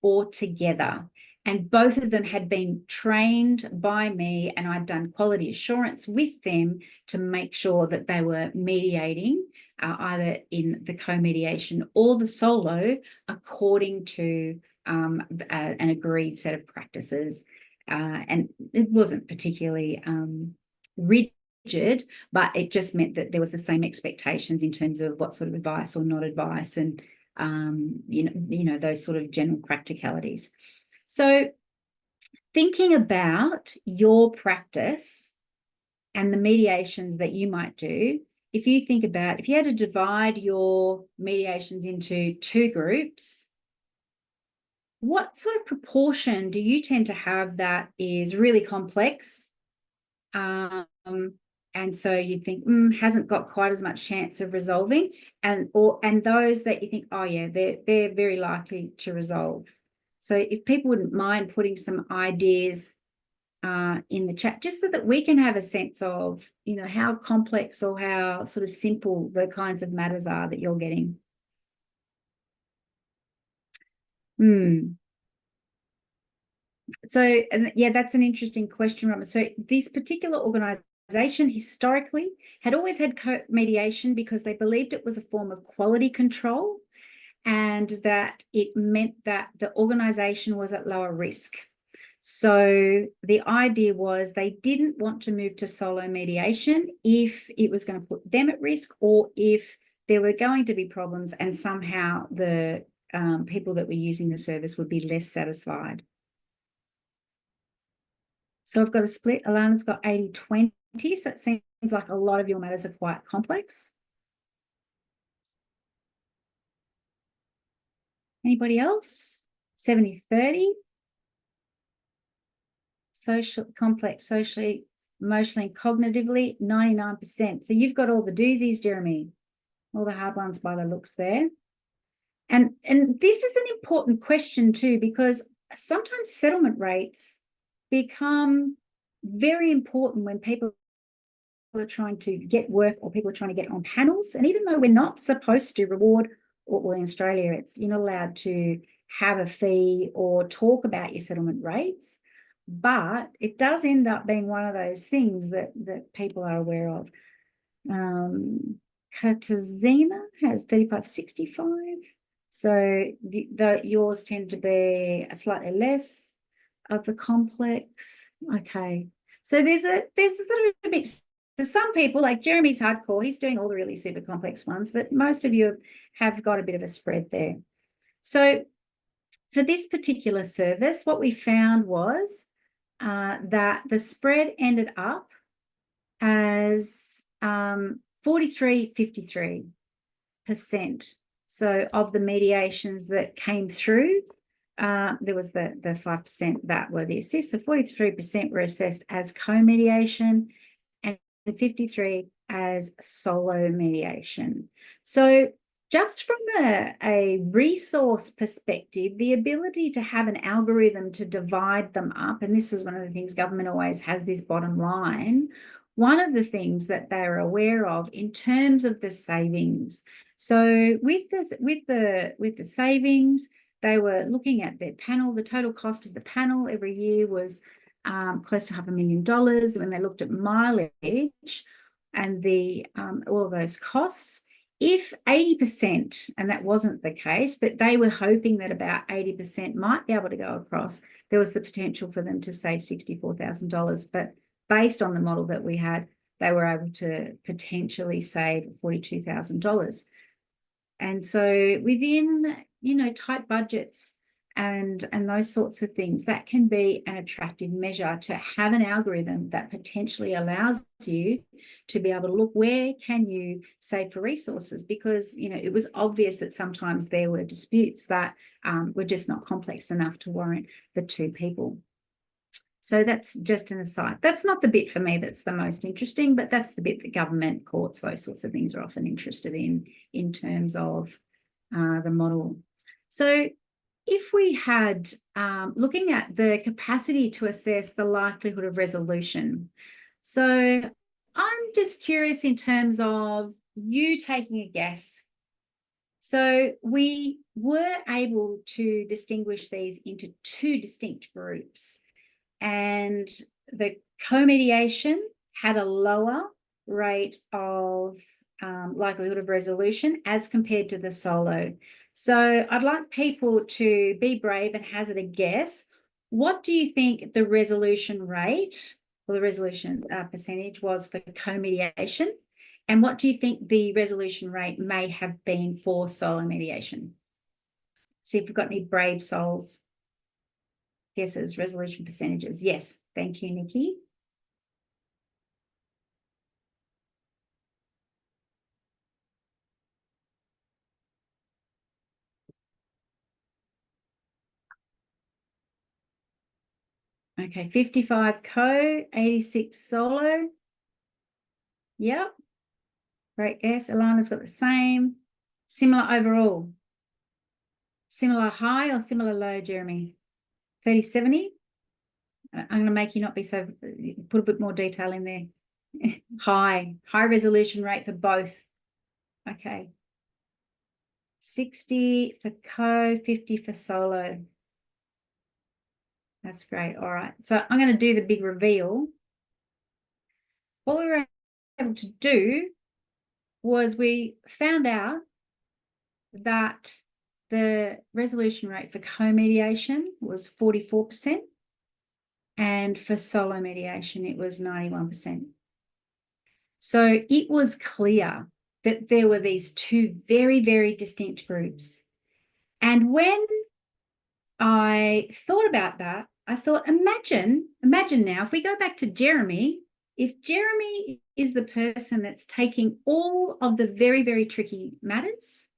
or together. And both of them had been trained by me, and I'd done quality assurance with them to make sure that they were mediating either in the co-mediation or the solo according to an agreed set of practices. And it wasn't particularly rigid, but it just meant that there was the same expectations in terms of what sort of advice or not advice, and those sort of general practicalities. So thinking about your practice and the mediations that you might do, if you had to divide your mediations into 2 groups, what sort of proportion do you tend to have that is really complex? And so you think, hasn't got quite as much chance of resolving, and those that you think, oh yeah, they're very likely to resolve. So if people wouldn't mind putting some ideas in the chat, just so that we can have a sense of, how complex or how sort of simple the kinds of matters are that you're getting. So, and yeah, that's an interesting question, Robert. So this particular organisation historically had always had co-mediation because they believed it was a form of quality control and that it meant that the organization was at lower risk. So the idea was they didn't want to move to solo mediation if it was going to put them at risk or if there were going to be problems and somehow the people that were using the service would be less satisfied. So I've got a split. Alana's got 80-20, so it seems like a lot of your matters are quite complex. Anybody else? 70-30. Social, complex, socially, emotionally, and cognitively, 99%. So you've got all the doozies, Jeremy, all the hard ones by the looks there. And this is an important question too, because sometimes settlement rates become very important when people are trying to get work or people are trying to get on panels. And even though we're not supposed to reward, or in Australia, you're not allowed to have a fee or talk about your settlement rates, but it does end up being one of those things that people are aware of. Katarzyna has 35-65. So yours tend to be a slightly less of the complex. Okay. So there's a sort of a mix. So some people, like Jeremy's hardcore, he's doing all the really super complex ones, but most of you have got a bit of a spread there. So for this particular service, what we found was that the spread ended up as 43-53%. So of the mediations that came through, there was the 5% that were the assist. So 43% were assessed as co-mediation and 53% as solo mediation. So just from a resource perspective, the ability to have an algorithm to divide them up, and this was one of the things government always has this bottom line, one of the things that they're aware of in terms of the savings. So with the savings, they were looking at their panel. The total cost of the panel every year was close to $500,000. When they looked at mileage and all of those costs, if 80%, and that wasn't the case, but they were hoping that about 80% might be able to go across, there was the potential for them to save $64,000. But based on the model that we had, they were able to potentially save $42,000. And so within, tight budgets and those sorts of things, that can be an attractive measure to have an algorithm that potentially allows you to be able to look where can you save for resources, because it was obvious that sometimes there were disputes that were just not complex enough to warrant the two people. So that's just an aside. That's not the bit for me that's the most interesting, but that's the bit that government, courts, those sorts of things are often interested in terms of the model. So if we had, looking at the capacity to assess the likelihood of resolution. So I'm just curious in terms of you taking a guess. So we were able to distinguish these into two distinct groups. And the co-mediation had a lower rate of likelihood of resolution as compared to the solo. So I'd like people to be brave and hazard a guess. What do you think the resolution rate or the resolution percentage was for co-mediation? And what do you think the resolution rate may have been for solo mediation? See if we've got any brave souls. Guesses, resolution percentages. Yes, thank you, Nikki. Okay, 55 co, 86 solo. Yep. Great guess. Alana's got the same. Similar overall. Similar high or similar low, Jeremy? 30-70. I'm going to make you not be so, put a bit more detail in there. High resolution rate for both. Okay. 60 for co, 50 for solo. That's great. All right. So I'm going to do the big reveal. what we were able to do was we found out that the resolution rate for co-mediation was 44%, and for solo mediation, it was 91%. So it was clear that there were these two very, very distinct groups. And when I thought about that, I thought, imagine now, if we go back to Jeremy, if Jeremy is the person that's taking all of the very, very tricky matters,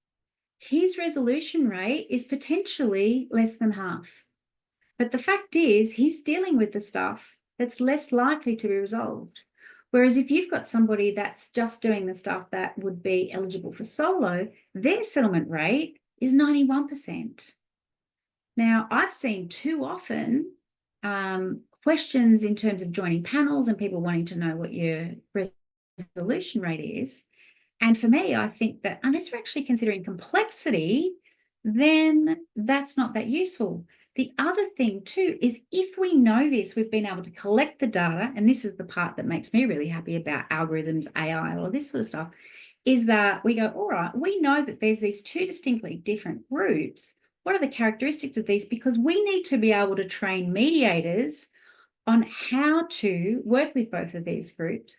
his resolution rate is potentially less than half. But the fact is, he's dealing with the stuff that's less likely to be resolved. Whereas if you've got somebody that's just doing the stuff that would be eligible for solo, their settlement rate is 91%. Now, I've seen too often questions in terms of joining panels and people wanting to know what your resolution rate is. And for me, I think that unless we're actually considering complexity, then that's not that useful. The other thing too is if we know this, we've been able to collect the data, and this is the part that makes me really happy about algorithms, AI, all this sort of stuff, is that we go, all right, we know that there's these two distinctly different groups. What are the characteristics of these? Because we need to be able to train mediators on how to work with both of these groups.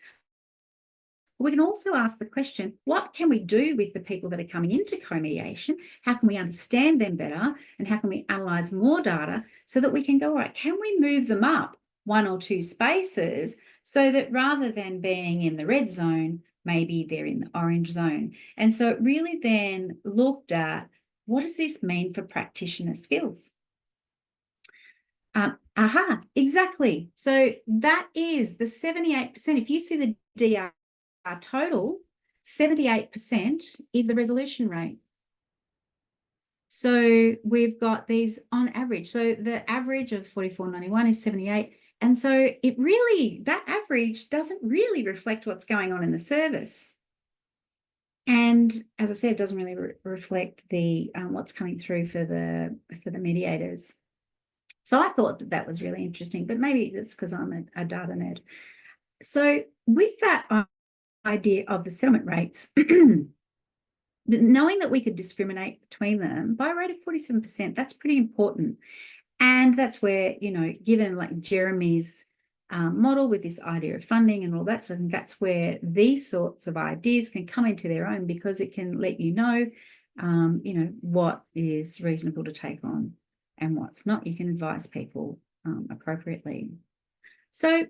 We can also ask the question, what can we do with the people that are coming into co-mediation? How can we understand them better? And how can we analyze more data so that we can go, all right, can we move them up 1 or 2 spaces so that rather than being in the red zone, maybe they're in the orange zone? And so it really then looked at, what does this mean for practitioner skills? Exactly. So that is the 78%. If you see the DR total, 78% is the resolution rate. So we've got these on average. So the average of 44.91 is 78. And so it really, that average doesn't really reflect what's going on in the service. And as I said, it doesn't really reflect the what's coming through for the mediators. So I thought that that was really interesting, but maybe it's because I'm a data nerd. So with that idea of the settlement rates, knowing that we could discriminate between them by a rate of 47%, that's pretty important. And that's where, you know, given like Jeremy's model with this idea of funding and all that sort of thing, that's where these sorts of ideas can come into their own, because it can let you know, what is reasonable to take on and what's not. You can advise people appropriately. So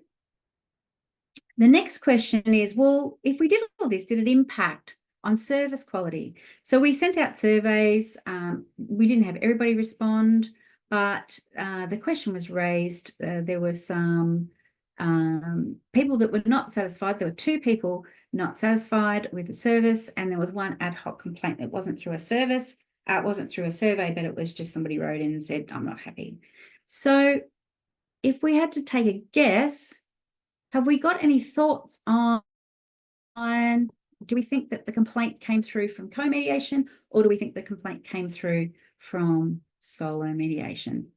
the next question is, well, if we did all this, did it impact on service quality? So we sent out surveys. We didn't have everybody respond, but the question was raised. There were some people that were not satisfied. There were 2 people not satisfied with the service, and there was 1 ad hoc complaint that wasn't through a service. It wasn't through a survey, but it was just somebody wrote in and said, I'm not happy. So if we had to take a guess, have we got any thoughts on, do we think that the complaint came through from co-mediation, or do we think the complaint came through from solo mediation?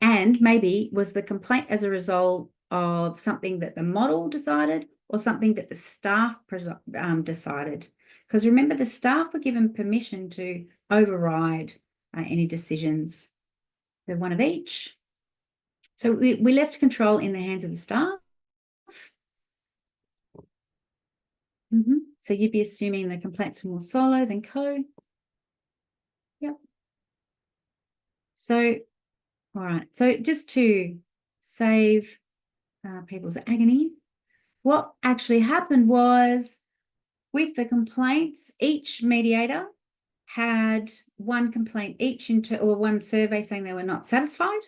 And maybe was the complaint as a result of something that the model decided or something that the staff decided? Because remember, the staff were given permission to override any decisions. They're one of each. So we left control in the hands of the staff. So you'd be assuming the complaints were more solo than co. Yep. So, all right. So just to save people's agony, what actually happened was, with the complaints, each mediator had 1 complaint each or 1 survey saying they were not satisfied.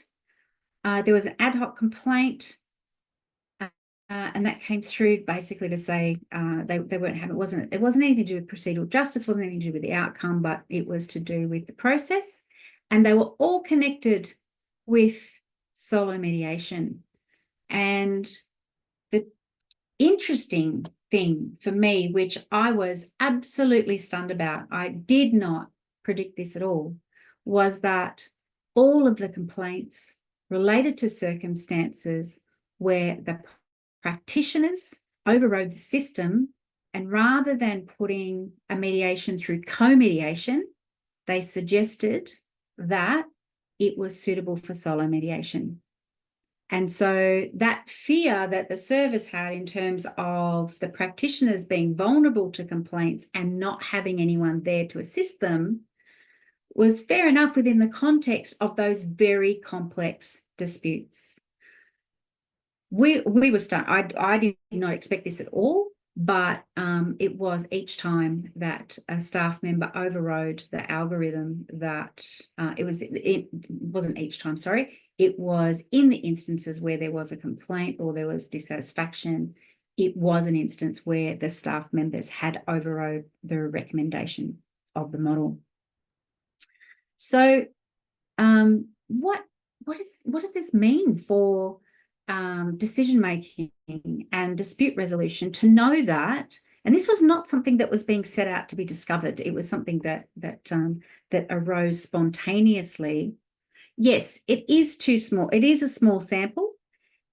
There was an ad hoc complaint, and that came through basically to say they weren't happy. It wasn't anything to do with procedural justice, wasn't anything to do with the outcome, but it was to do with the process. And they were all connected with solo mediation. And the interesting thing for me, which I was absolutely stunned about, I did not predict this at all, was that all of the complaints related to circumstances where the practitioners overrode the system, and rather than putting a mediation through co-mediation, they suggested that it was suitable for solo mediation. And so that fear that the service had in terms of the practitioners being vulnerable to complaints and not having anyone there to assist them was fair enough within the context of those very complex disputes. We were stunned. I did not expect this at all, but it was each time that a staff member overrode the algorithm that it wasn't each time, sorry. It was in the instances where there was a complaint or there was dissatisfaction. It was an instance where the staff members had overrode the recommendation of the model. So what does this mean for decision making and dispute resolution, to know that, and this was not something that was being set out to be discovered, it was something that arose spontaneously. Yes, it is too small. It is a small sample,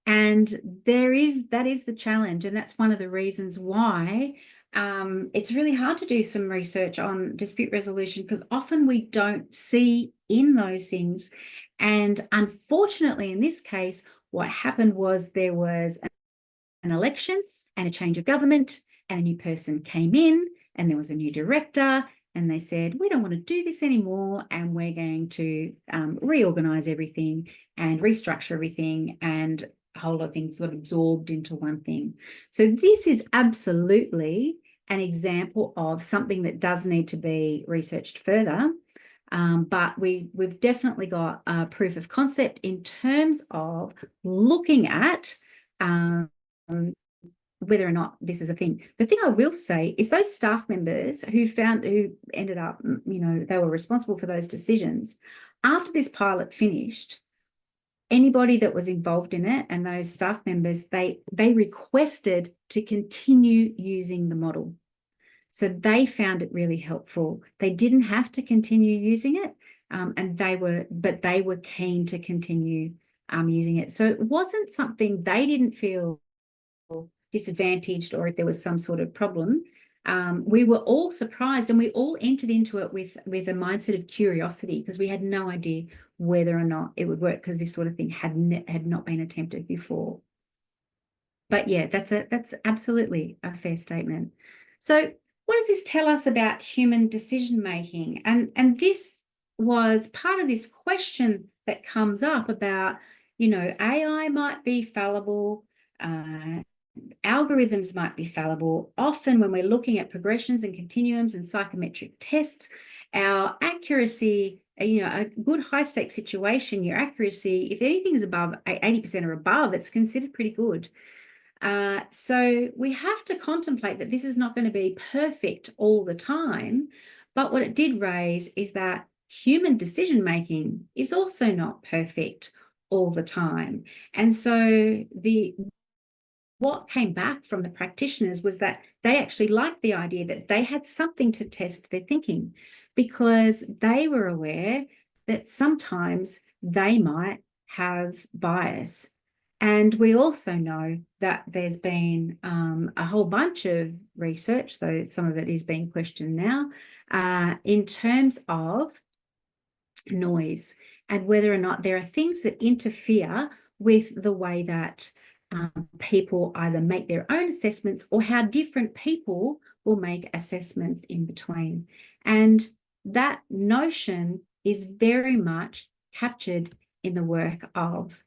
and that is the challenge, and that's one of the reasons why it's really hard to do some research on dispute resolution, because often we don't see in those things. And unfortunately, in this case, what happened was there was an election and a change of government, and a new person came in, and there was a new director, and they said, we don't want to do this anymore, and we're going to reorganize everything and restructure everything, and a whole lot of things got absorbed into one thing. So this is absolutely an example of something that does need to be researched further. But we've definitely got proof of concept in terms of looking at whether or not this is a thing. The thing I will say is those staff members who ended up, they were responsible for those decisions. After this pilot finished, anybody that was involved in it and those staff members, they requested to continue using the model. So they found it really helpful. They didn't have to continue using it, but they were keen to continue using it. So it wasn't something, they didn't feel disadvantaged or if there was some sort of problem. We were all surprised, and we all entered into it with a mindset of curiosity, because we had no idea whether or not it would work, because this sort of thing had not been attempted before. But yeah, that's absolutely a fair statement. So what does this tell us about human decision making? And this was part of this question that comes up about, AI might be fallible, algorithms might be fallible. Often when we're looking at progressions and continuums and psychometric tests, our accuracy, a good high-stakes situation, your accuracy, if anything is above 80% or above, it's considered pretty good. So we have to contemplate that this is not going to be perfect all the time. But what it did raise is that human decision-making is also not perfect all the time. And so what came back from the practitioners was that they actually liked the idea that they had something to test their thinking, because they were aware that sometimes they might have bias. And we also know that there's been a whole bunch of research, though some of it is being questioned now, in terms of noise and whether or not there are things that interfere with the way that people either make their own assessments or how different people will make assessments in between. And that notion is very much captured in the work of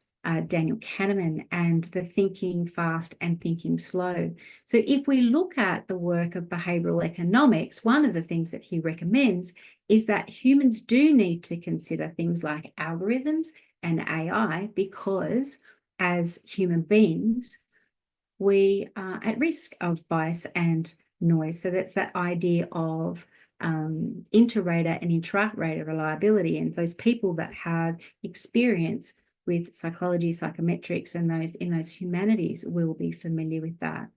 Daniel Kahneman and the thinking fast and thinking slow. So if we look at the work of behavioral economics, one of the things that he recommends is that humans do need to consider things like algorithms and AI, because as human beings, we are at risk of bias and noise. So that's that idea of inter-rater and intra-rater reliability. And those people that have experience with psychology, psychometrics, and in those humanities will be familiar with that.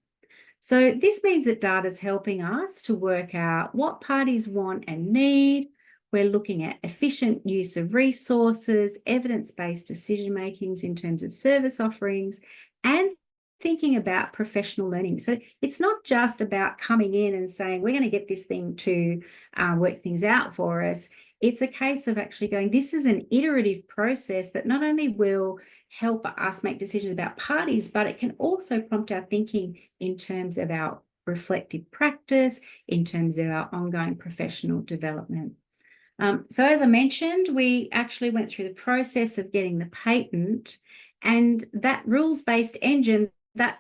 So this means that data is helping us to work out what parties want and need. We're looking at efficient use of resources, evidence-based decision-makings in terms of service offerings, and thinking about professional learning. So it's not just about coming in and saying, we're going to get this thing to work things out for us. It's a case of actually going, this is an iterative process that not only will help us make decisions about parties, but it can also prompt our thinking in terms of our reflective practice, in terms of our ongoing professional development. So as I mentioned, we actually went through the process of getting the patent, and that rules-based engine, that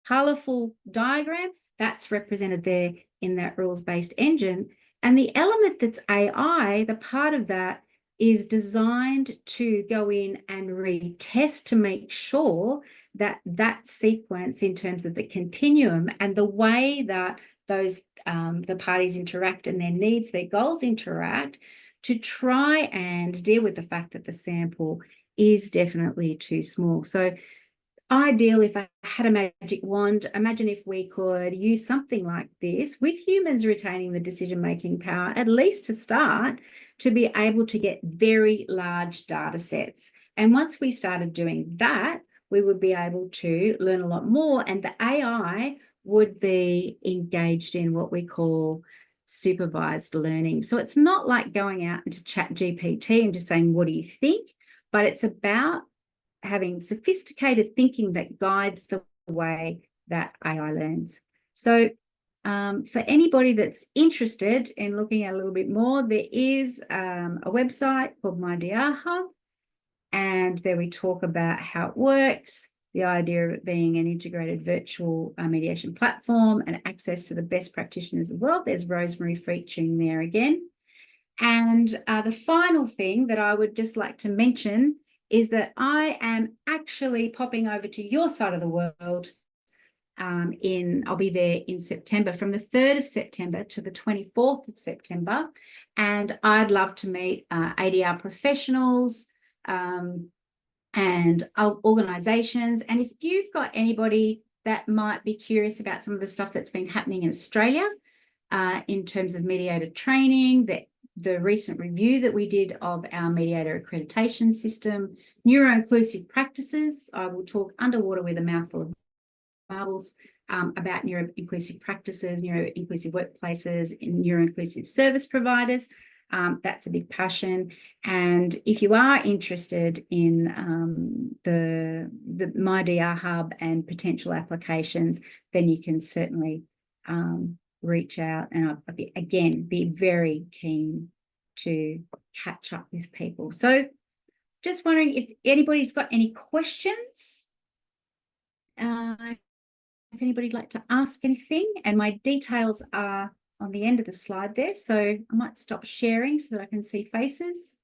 colourful diagram, that's represented there in that rules-based engine. And the element that's AI, the part of that is designed to go in and retest to make sure that that sequence in terms of the continuum and the way that those the parties interact and their needs, their goals interact, to try and deal with the fact that the sample is definitely too small. So ideal, if I had a magic wand, imagine if we could use something like this with humans retaining the decision-making power, at least to start, to be able to get very large data sets. And once we started doing that, we would be able to learn a lot more, and the AI would be engaged in what we call supervised learning. So it's not like going out into ChatGPT and just saying, what do you think? But it's about having sophisticated thinking that guides the way that AI learns. So for anybody that's interested in looking at a little bit more, there is a website called MyDRHub, and there we talk about how it works, the idea of it being an integrated virtual mediation platform and access to the best practitioners of the world. There's Rosemary featuring there again. And the final thing that I would just like to mention is that I am actually popping over to your side of the world I'll be there in September, from the 3rd of September to the 24th of September. And I'd love to meet ADR professionals and organisations. And if you've got anybody that might be curious about some of the stuff that's been happening in Australia in terms of mediator training, the recent review that we did of our mediator accreditation system, neuro-inclusive practices. I will talk underwater with a mouthful of marbles about neuro-inclusive practices, neuro-inclusive workplaces, and neuro-inclusive service providers. That's a big passion. And if you are interested in the MyDRHub and potential applications, then you can certainly reach out, and I'd be very keen to catch up with people. So just wondering if anybody's got any questions. If anybody'd like to ask anything, and my details are on the end of the slide there, so I might stop sharing so that I can see faces.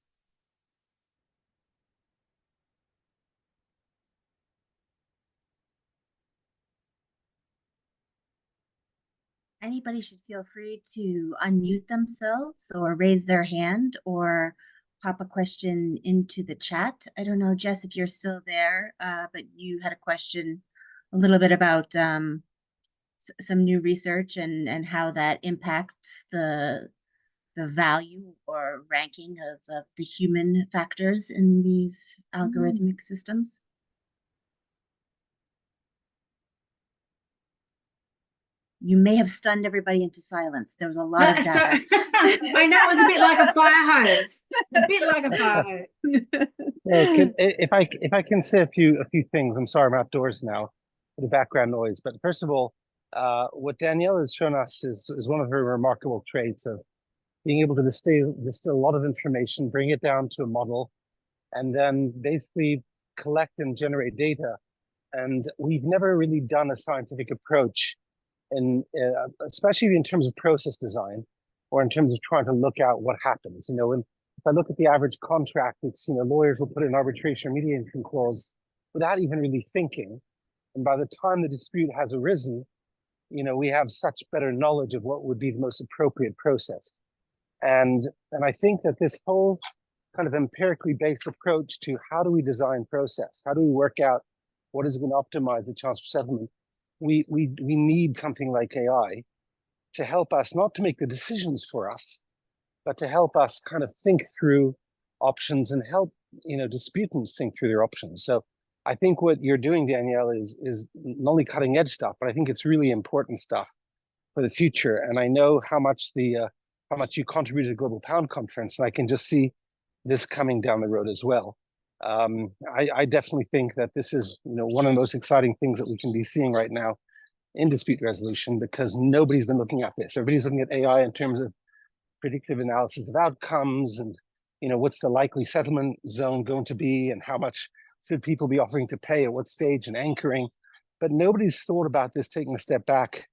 Anybody should feel free to unmute themselves or raise their hand or pop a question into the chat. I don't know, Jess, if you're still there, but you had a question a little bit about some new research and how that impacts the value or ranking of the human factors in these algorithmic systems. You may have stunned everybody into silence. There was a lot of data. I know, it was a bit like a fire hose. A bit like a fire hose. Well, if I can say a few things. I'm sorry, I'm outdoors now for the background noise. But first of all, what Danielle has shown us is one of her remarkable traits of being able to distill a lot of information, bring it down to a model, and then basically collect and generate data. And we've never really done a scientific approach, especially in terms of process design, or in terms of trying to look out what happens. If I look at the average contract, it's, lawyers will put an arbitration or mediation clause without even really thinking. And by the time the dispute has arisen, we have such better knowledge of what would be the most appropriate process. And I think that this whole kind of empirically based approach to how do we design process, how do we work out what is going to optimize the chance for settlement, we need something like AI to help us, not to make the decisions for us, but to help us kind of think through options and help disputants think through their options. So I think what you're doing, Danielle, is not only cutting edge stuff, but I think it's really important stuff for the future. And I know how much how much you contributed to the Global Pound Conference, and I can just see this coming down the road as well. I definitely think that this is, one of the most exciting things that we can be seeing right now in dispute resolution, because nobody's been looking at this. Everybody's looking at AI in terms of predictive analysis of outcomes and, what's the likely settlement zone going to be and how much should people be offering to pay at what stage and anchoring. But nobody's thought about this taking a step back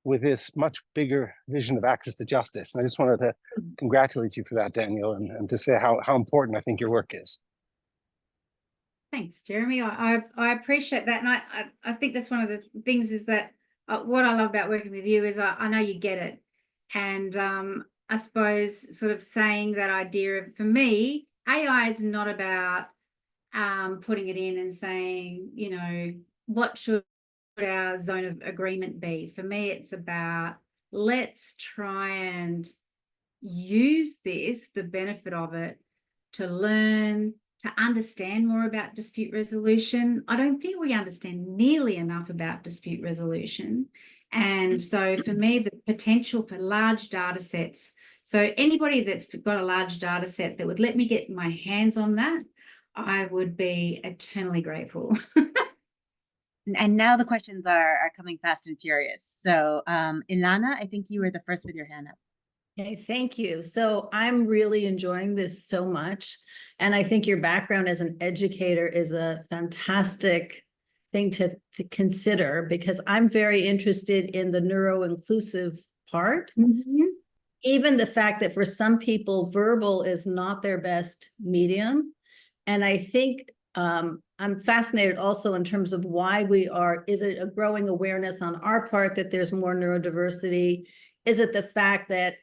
with this much bigger vision of access to justice. And I just wanted to congratulate you for that, Danielle, and to say how important I think your work is. Thanks, Jeremy. I appreciate that. And I think that's one of the things is that what I love about working with you is I know you get it. And I suppose sort of saying that idea of, for me, AI is not about putting it in and saying, what should our zone of agreement be? For me, it's about, let's try and use this, the benefit of it, to learn, to understand more about dispute resolution. I don't think we understand nearly enough about dispute resolution. And so for me, the potential for large data sets. So anybody that's got a large data set that would let me get my hands on that, I would be eternally grateful. And now the questions are coming fast and furious. So Ilana, I think you were the first with your hand up. Okay, thank you. So I'm really enjoying this so much. And I think your background as an educator is a fantastic thing to consider, because I'm very interested in the neuro-inclusive part. Mm-hmm. Even the fact that for some people, verbal is not their best medium. And I think I'm fascinated also in terms of why is it a growing awareness on our part that there's more neurodiversity? Is it the fact that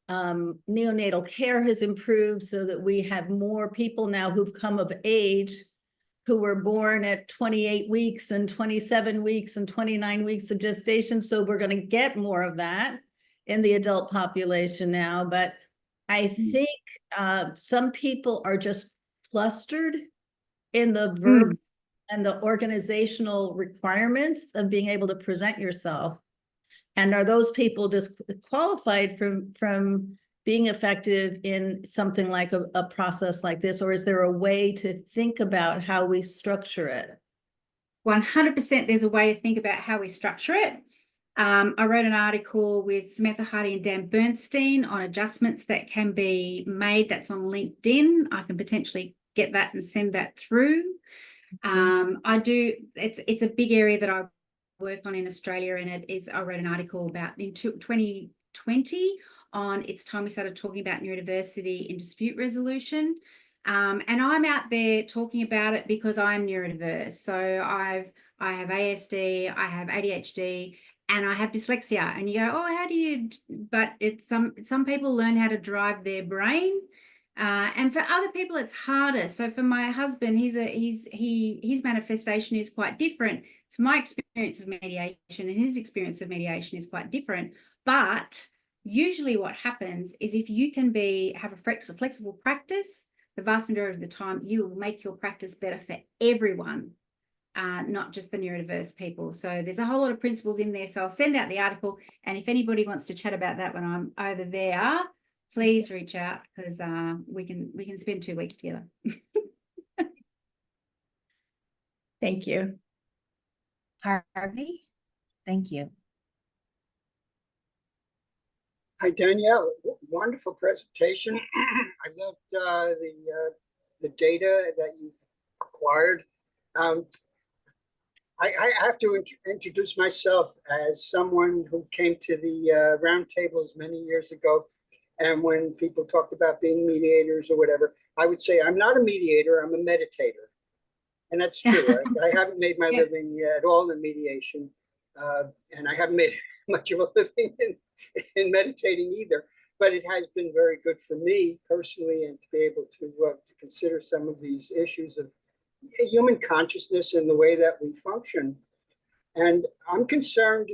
neonatal care has improved so that we have more people now who've come of age who were born at 28 weeks and 27 weeks and 29 weeks of gestation? So we're going to get more of that in the adult population now. But I think some people are just flustered in the verb and the organizational requirements of being able to present yourself. And are those people disqualified from being effective in something like a process like this? Or is there a way to think about how we structure it? 100% there's a way to think about how we structure it. I wrote an article with Samantha Hardy and Dan Bernstein on adjustments that can be made. That's on LinkedIn. I can potentially get that and send that through. It's a big area that I work on in Australia, and I wrote an article about in 2020 on it's time we started talking about neurodiversity in dispute resolution. And I'm out there talking about it because I'm neurodiverse. So I have ASD, I have ADHD, and I have dyslexia. And you go, oh, how do you? But it's some people learn how to drive their brain. And for other people, it's harder. So for my husband, his manifestation is quite different. So my experience of mediation and his experience of mediation is quite different. But usually what happens is if you can have a flexible practice, the vast majority of the time, you will make your practice better for everyone, not just the neurodiverse people. So there's a whole lot of principles in there. So I'll send out the article. And if anybody wants to chat about that when I'm over there, please reach out, because we can spend 2 weeks together. Thank you. Harvey, thank you. Hi, Danielle. Wonderful presentation. I loved the data that you acquired. I have to introduce myself as someone who came to the roundtables many years ago. And when people talked about being mediators or whatever, I would say, I'm not a mediator, I'm a meditator. And that's true. I haven't made my living at all in mediation. And I haven't made much of a living in meditating either. But it has been very good for me personally, and to be able to consider some of these issues of human consciousness and the way that we function. And I'm concerned,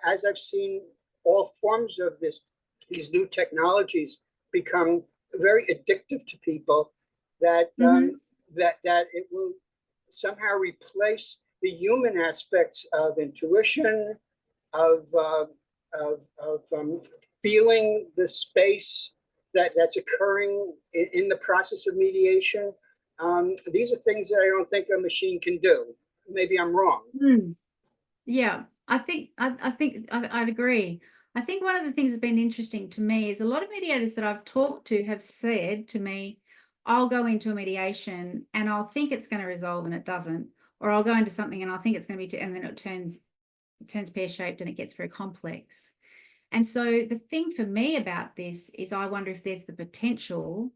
as I've seen all forms of these new technologies become very addictive to people, that that it will somehow replace the human aspects of intuition, of feeling the space that's occurring in the process of mediation. These are things that I don't think a machine can do. Maybe I'm wrong. Yeah, I'd agree. I think one of the things that's been interesting to me is a lot of mediators that I've talked to have said to me, I'll go into a mediation and I'll think it's going to resolve and it doesn't, or I'll go into something and I'll think it's going to be, and then it turns pear-shaped and it gets very complex. And so the thing for me about this is I wonder if there's the potential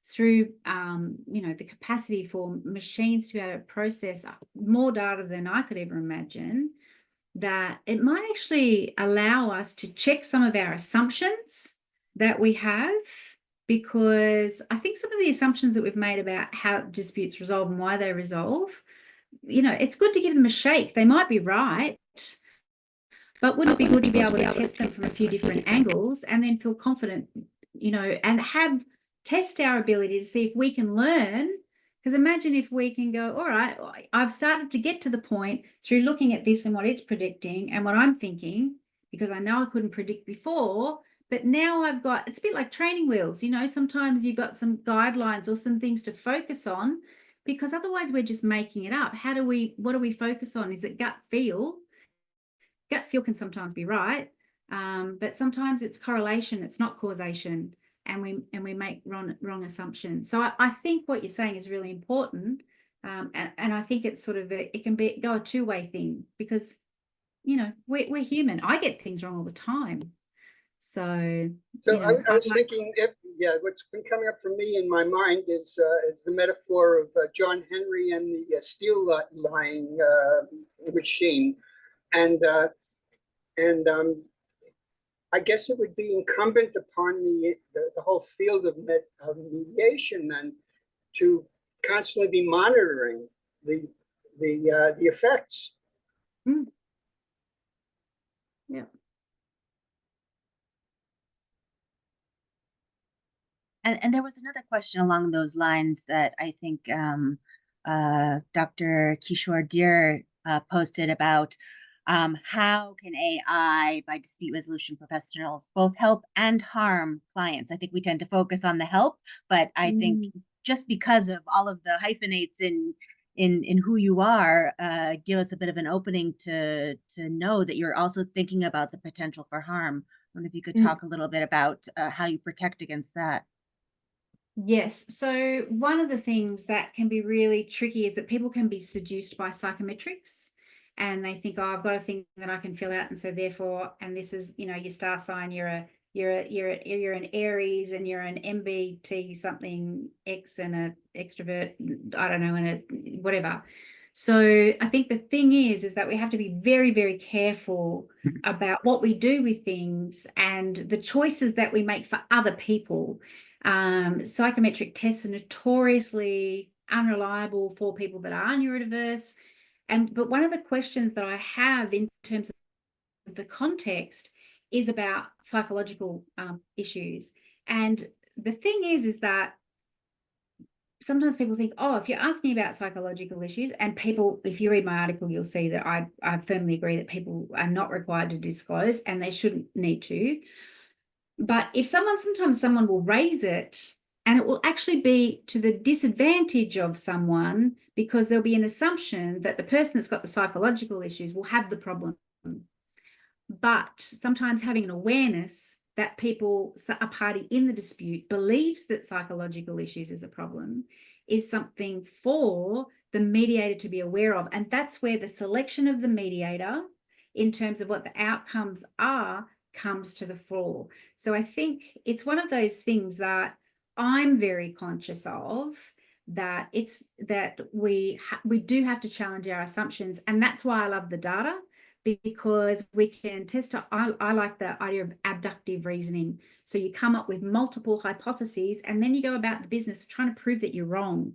through, the capacity for machines to be able to process more data than I could ever imagine, that it might actually allow us to check some of our assumptions that we have, because I think some of the assumptions that we've made about how disputes resolve and why they resolve, it's good to give them a shake. They might be right, but wouldn't it be good to be able to test them from a few different angles and then feel confident, and test our ability to see if we can learn? Because imagine if we can go, all right, I've started to get to the point through looking at this and what it's predicting and what I'm thinking, because I know I couldn't predict before, but now it's a bit like training wheels, sometimes you've got some guidelines or some things to focus on, because otherwise we're just making it up. What do we focus on? Is it gut feel? Gut feel can sometimes be right, but sometimes it's correlation, it's not causation. And we make wrong assumptions. So I think what you're saying is really important, and I think it's sort of it can go a two-way thing, because we're human. I get things wrong all the time. So I was thinking, what's been coming up for me in my mind is the metaphor of John Henry and the steel lying machine, and I guess it would be incumbent upon the whole field of mediation then to constantly be monitoring the effects. Yeah. And there was another question along those lines that I think Dr. Kishore Deer posted about how can AI by dispute resolution professionals both help and harm clients? I think we tend to focus on the help, but I think just because of all of the hyphenates in who you are, give us a bit of an opening to know that you're also thinking about the potential for harm. I wonder if you could talk a little bit about how you protect against that. Yes. So one of the things that can be really tricky is that people can be seduced by psychometrics, and they think, oh, I've got a thing that I can fill out, and so therefore, and this is, your star sign, you're an Aries, and you're an MBT something X, and an extrovert, I don't know, and a whatever. So I think the thing is that we have to be very, very careful about what we do with things and the choices that we make for other people. Psychometric tests are notoriously unreliable for people that are neurodiverse. But one of the questions that I have in terms of the context is about psychological issues. And the thing is that sometimes people think, oh, if you're asking about psychological issues, and people, if you read my article, you'll see that I firmly agree that people are not required to disclose, and they shouldn't need to. But if sometimes someone will raise it, and it will actually be to the disadvantage of someone, because there'll be an assumption that the person that's got the psychological issues will have the problem. But sometimes having an awareness that a party in the dispute believes that psychological issues is a problem is something for the mediator to be aware of. And that's where the selection of the mediator in terms of what the outcomes are comes to the fore. So I think it's one of those things that I'm very conscious of, that we do have to challenge our assumptions. And that's why I love the data, because we can test. I like the idea of abductive reasoning. So you come up with multiple hypotheses, and then you go about the business of trying to prove that you're wrong.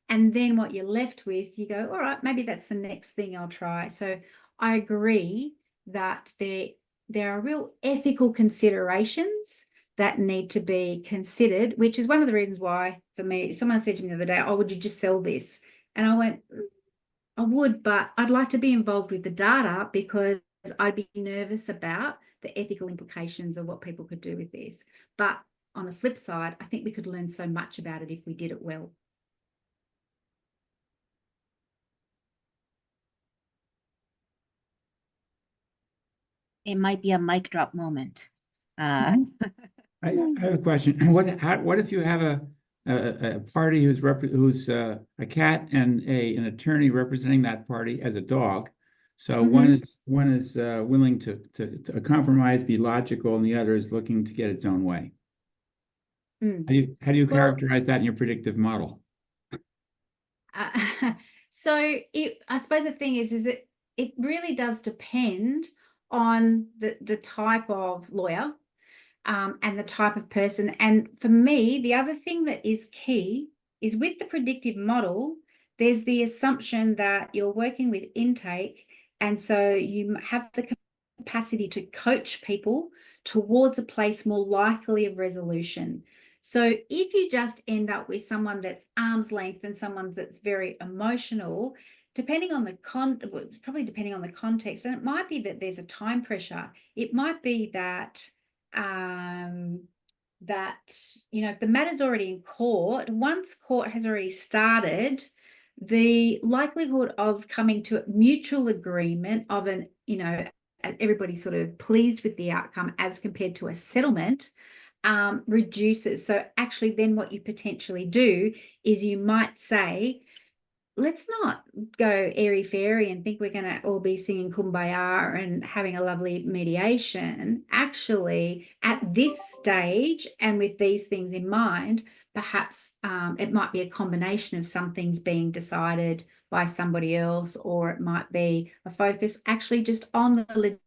And then what you're left with, you go, all right, maybe that's the next thing I'll try. So I agree that there are real ethical considerations that need to be considered, which is one of the reasons why, for me, someone said to me the other day, oh, would you just sell this? And I went, I would, but I'd like to be involved with the data because I'd be nervous about the ethical implications of what people could do with this. But on the flip side, I think we could learn so much about it if we did it well. It might be a mic drop moment. I have a question. What if you have a party who's a cat and an attorney representing that party as a dog? So one is willing to compromise, be logical, and the other is looking to get its own way. How do you characterize that in your predictive model? So I suppose the thing is it really does depend on the type of lawyer and the type of person. And for me, the other thing that is key is with the predictive model, there's the assumption that you're working with intake, and so you have the capacity to coach people towards a place more likely of resolution. So if you just end up with someone that's arm's length and someone that's very emotional, depending on the depending on the context, and it might be that there's a time pressure. It might be that if the matter's already in court, once court has already started, the likelihood of coming to a mutual agreement of everybody sort of pleased with the outcome as compared to a settlement reduces. So actually then what you potentially do is you might say, let's not go airy-fairy and think we're going to all be singing Kumbaya and having a lovely mediation. Actually, at this stage and with these things in mind, perhaps it might be a combination of some things being decided by somebody else, or it might be a focus actually just on the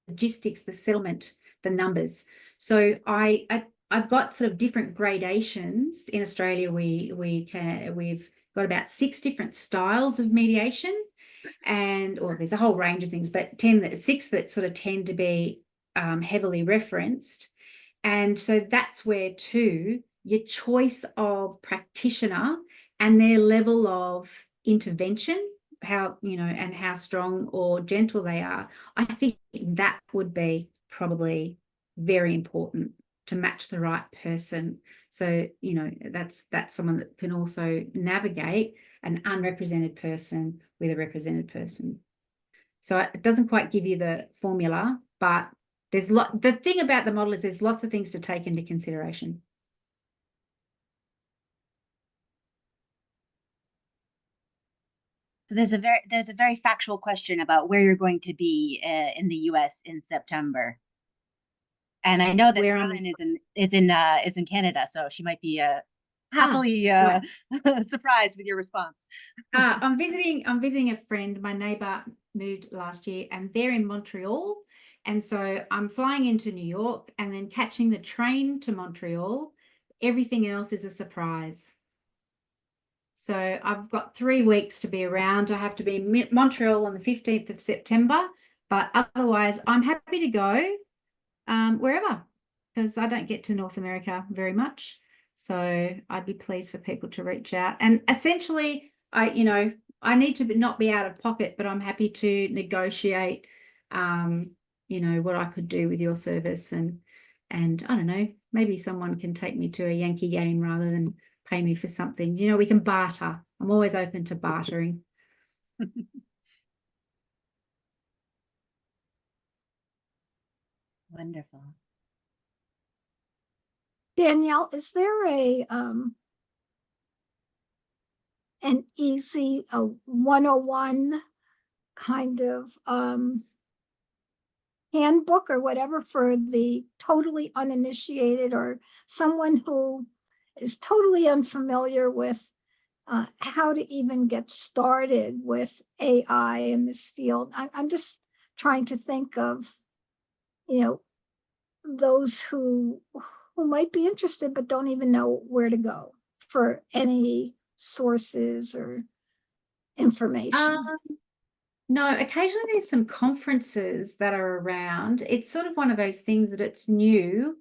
logistics, the settlement, the numbers. So I've got sort of different gradations in Australia. We've got about 6 different styles of mediation, or there's a whole range of things, but 6 that sort of tend to be heavily referenced. And so that's where too, your choice of practitioner and their level of intervention, and how strong or gentle they are, I think that would be probably very important to match the right person. So, that's someone that can also navigate an unrepresented person with a represented person. So it doesn't quite give you the formula, but the thing about the model is there's lots of things to take into consideration. So there's a very factual question about where you're going to be in the U.S. in September. And I know that Carolyn is in Canada, so she might be happily surprised with your response. I'm visiting a friend. My neighbor moved last year, and they're in Montreal, and so I'm flying into New York and then catching the train to Montreal. Everything else is a surprise. So I've got 3 weeks to be around. I have to be in Montreal on the 15th of September, but otherwise I'm happy to go wherever, because I don't get to North America very much. So I'd be pleased for people to reach out. And essentially, I need to not be out of pocket, but I'm happy to negotiate, what I could do with your service. And I don't know, maybe someone can take me to a Yankee game rather than pay me for something. We can barter. I'm always open to bartering. Wonderful. Danielle, is there an easy 101 kind of handbook or whatever for the totally uninitiated or someone who is totally unfamiliar with how to even get started with AI in this field? I'm just trying to think of, those who might be interested but don't even know where to go for any sources or information. No, occasionally there's some conferences that are around. It's sort of one of those things that it's new,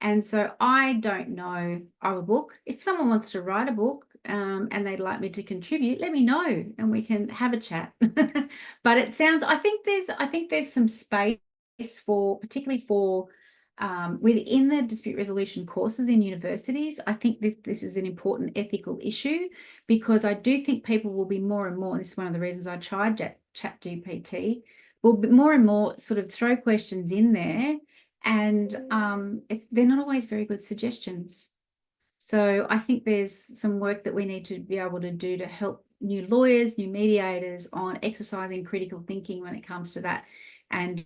And so I don't know of a book. If someone wants to write a book and they'd like me to contribute, let me know and we can have a chat. But it sounds, I think there's some space for, particularly for within the dispute resolution courses in universities. I think that this is an important ethical issue, because I do think people will be more and more, and this is one of the reasons I tried ChatGPT, will be more and more sort of throw questions in there, and they're not always very good suggestions. So I think there's some work that we need to be able to do to help new lawyers, new mediators on exercising critical thinking when it comes to that. And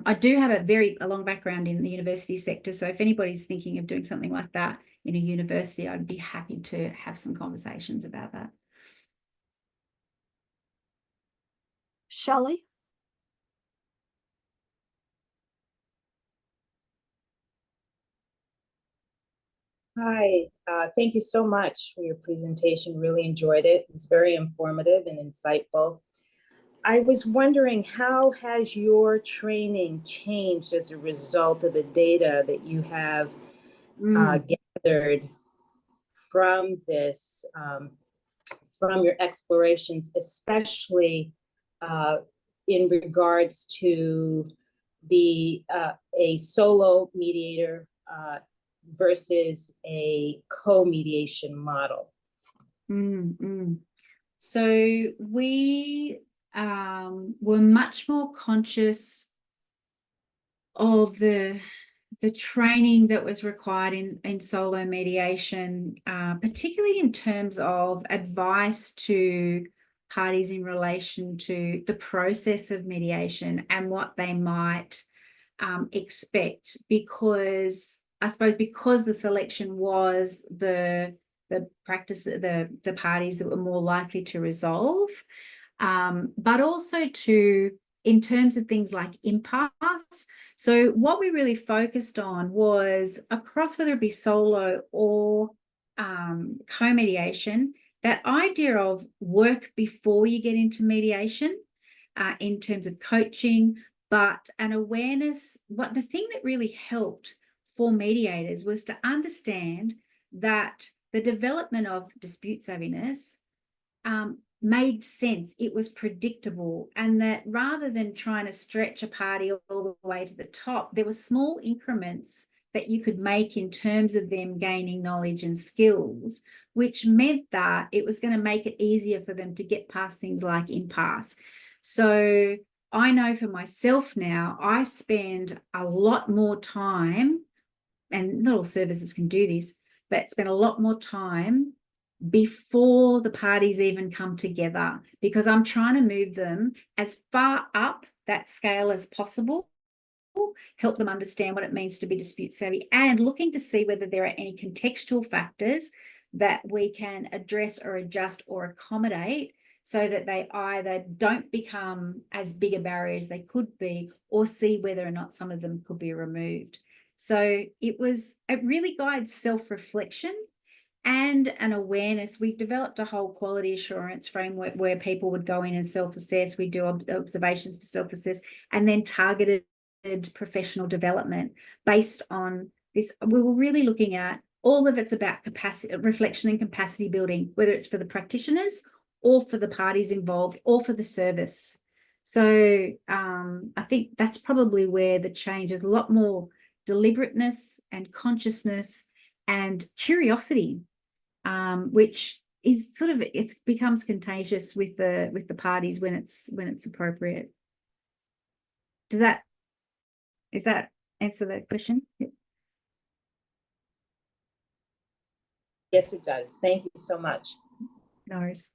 I do have a long background in the university sector. So if anybody's thinking of doing something like that in a university, I'd be happy to have some conversations about that. Shelley? Hi, thank you so much for your presentation. Really enjoyed it. It was very informative and insightful. I was wondering, how has your training changed as a result of the data that you have gathered from this, from your explorations, especially in regards to the a solo mediator versus a co-mediation model? So we were much more conscious of the training that was required in solo mediation, particularly in terms of advice to parties in relation to the process of mediation and what they might expect, because I suppose because the selection was the practice, the parties that were more likely to resolve, but also in terms of things like impasse. So what we really focused on was across, whether it be solo or co-mediation, that idea of work before you get into mediation in terms of coaching, but an awareness. What the thing that really helped for mediators was to understand that the development of dispute savviness made sense. It was predictable, and that rather than trying to stretch a party all the way to the top, there were small increments that you could make in terms of them gaining knowledge and skills, which meant that it was going to make it easier for them to get past things like impasse. So I know for myself now, I spend a lot more time, and not all services can do this, but spend a lot more time before the parties even come together, because I'm trying to move them as far up that scale as possible, help them understand what it means to be dispute savvy, and looking to see whether there are any contextual factors that we can address or adjust or accommodate, so that they either don't become as big a barrier as they could be, or see whether or not some of them could be removed. So it really guides self-reflection and an awareness. We developed a whole quality assurance framework where people would go in and self-assess. We do observations for self-assess, and then targeted professional development based on this. We were really looking at all of it's about capacity, reflection and capacity building, whether it's for the practitioners or for the parties involved or for the service. So I think that's probably where the change is. A lot more deliberateness and consciousness and curiosity, which is sort of, it becomes contagious with the parties when it's appropriate. Does that answer the question? Yes, it does. Thank you so much. No worries.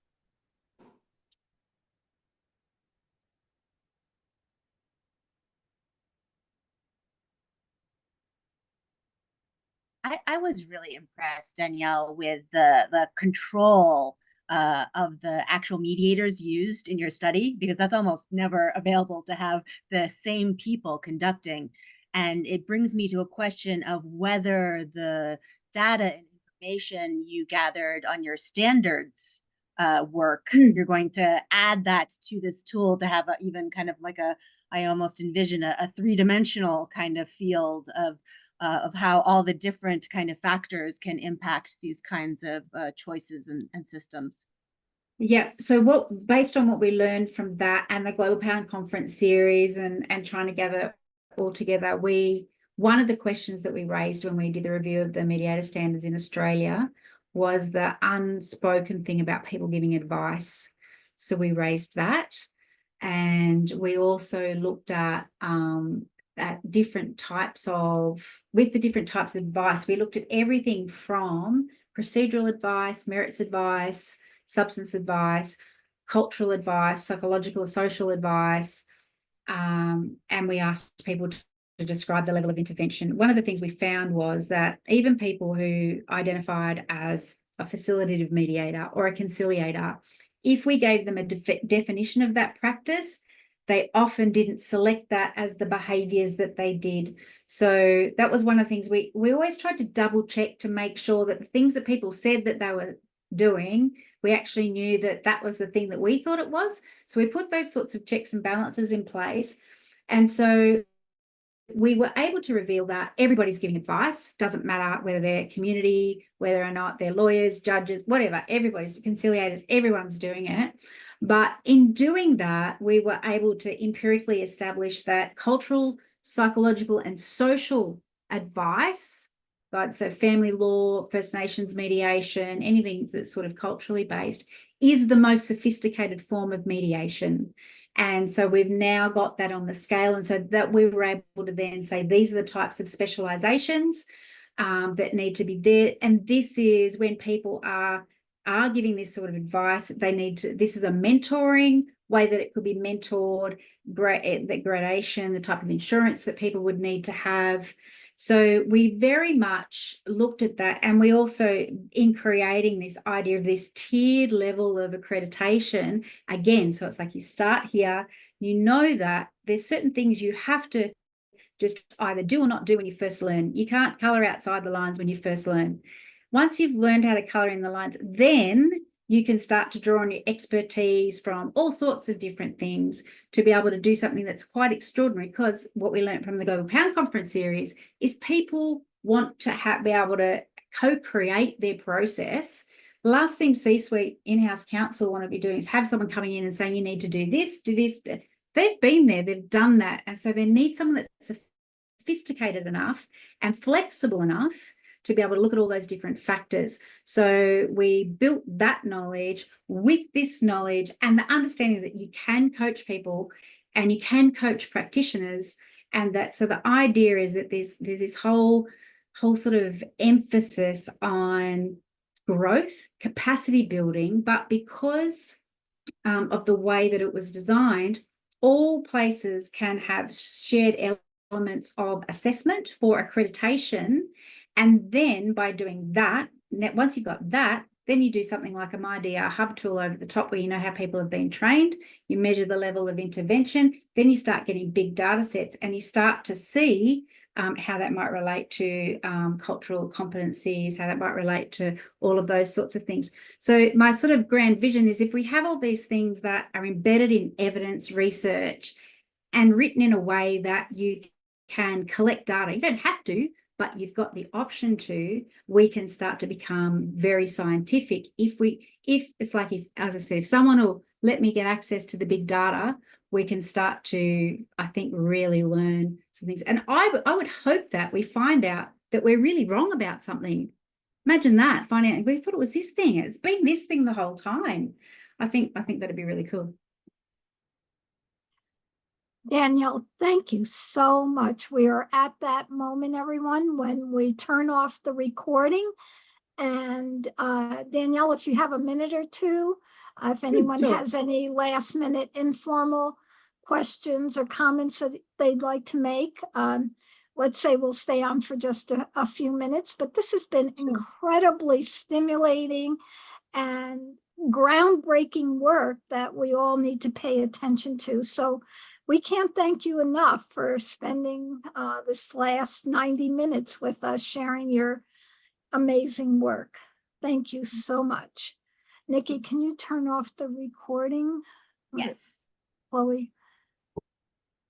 I was really impressed, Danielle, with the control of the actual mediators used in your study, because that's almost never available to have the same people conducting. And it brings me to a question of whether the data and information you gathered on your standards work, you're going to add that to this tool to have even kind of like I almost envision a three-dimensional kind of field of of how all the different kind of factors can impact these kinds of choices and systems. Yeah, so based on what we learned from that and the Global Pound Conference series and trying to gather all together, one of the questions that we raised when we did the review of the mediator standards in Australia was the unspoken thing about people giving advice. So we raised that, and we also looked at different types of advice. We looked at everything from procedural advice, merits advice, substance advice, cultural advice, psychological, social advice, and we asked people to describe the level of intervention. One of the things we found was that even people who identified as a facilitative mediator or a conciliator, if we gave them a definition of that practice, they often didn't select that as the behaviours that they did. So that was one of the things we always tried to double check to make sure that the things that people said that they were doing, we actually knew that that was the thing that we thought it was. So we put those sorts of checks and balances in place. And so we were able to reveal that everybody's giving advice, doesn't matter whether they're community, whether or not they're lawyers, judges, whatever, everybody's conciliators, everyone's doing it. But in doing that, we were able to empirically establish that cultural, psychological, and social advice, like so family law, First Nations mediation, anything that's sort of culturally based, is the most sophisticated form of mediation. And so we've now got that on the scale. And so that we were able to then say, these are the types of specializations that need to be there. And this is when people are giving this sort of advice, they need to, this is a mentoring way that it could be mentored, the gradation, the type of insurance that people would need to have. So we very much looked at that, and we also, in creating this idea of this tiered level of accreditation, again, so it's like you start here, you know that there's certain things you have to just either do or not do when you first learn. You can't colour outside the lines when you first learn. Once you've learned how to colour in the lines, then you can start to draw on your expertise from all sorts of different things to be able to do something that's quite extraordinary. Because what we learned from the Global Pound Conference series is people want to be able to co-create their process. The last thing C-suite in-house counsel want to be doing is have someone coming in and saying, you need to do this, do this. They've been there, they've done that. And so they need someone that's sophisticated enough and flexible enough to be able to look at all those different factors. So we built that knowledge with this knowledge and the understanding that you can coach people and you can coach practitioners. And that, so the idea is that there's this whole sort of emphasis on growth, capacity building, but because of the way that it was designed, all places can have shared elements of assessment for accreditation. And then by doing that, once you've got that, then you do something like a MyDRHub tool over the top where you know how people have been trained, you measure the level of intervention, then you start getting big data sets and you start to see how that might relate to cultural competencies, how that might relate to all of those sorts of things. So my sort of grand vision is if we have all these things that are embedded in evidence research and written in a way that you can collect data, you don't have to, but you've got the option to, we can start to become very scientific. If it's like, as I said, if someone will let me get access to the big data, we can start to, I think, really learn some things. And I would hope that we find out that we're really wrong about something. Imagine that, finding out we thought it was this thing. It's been this thing the whole time. I think that'd be really cool. Danielle, thank you so much. We are at that moment, everyone, when we turn off the recording. And Danielle, if you have a minute or two, if anyone Sure. has any last minute informal questions or comments that they'd like to make, let's say we'll stay on for just a few minutes, but this has been incredibly stimulating and groundbreaking work that we all need to pay attention to. So we can't thank you enough for spending this last 90 minutes with us, sharing your amazing work. Thank you so much. Nikki, can you turn off the recording? Yes. Chloe?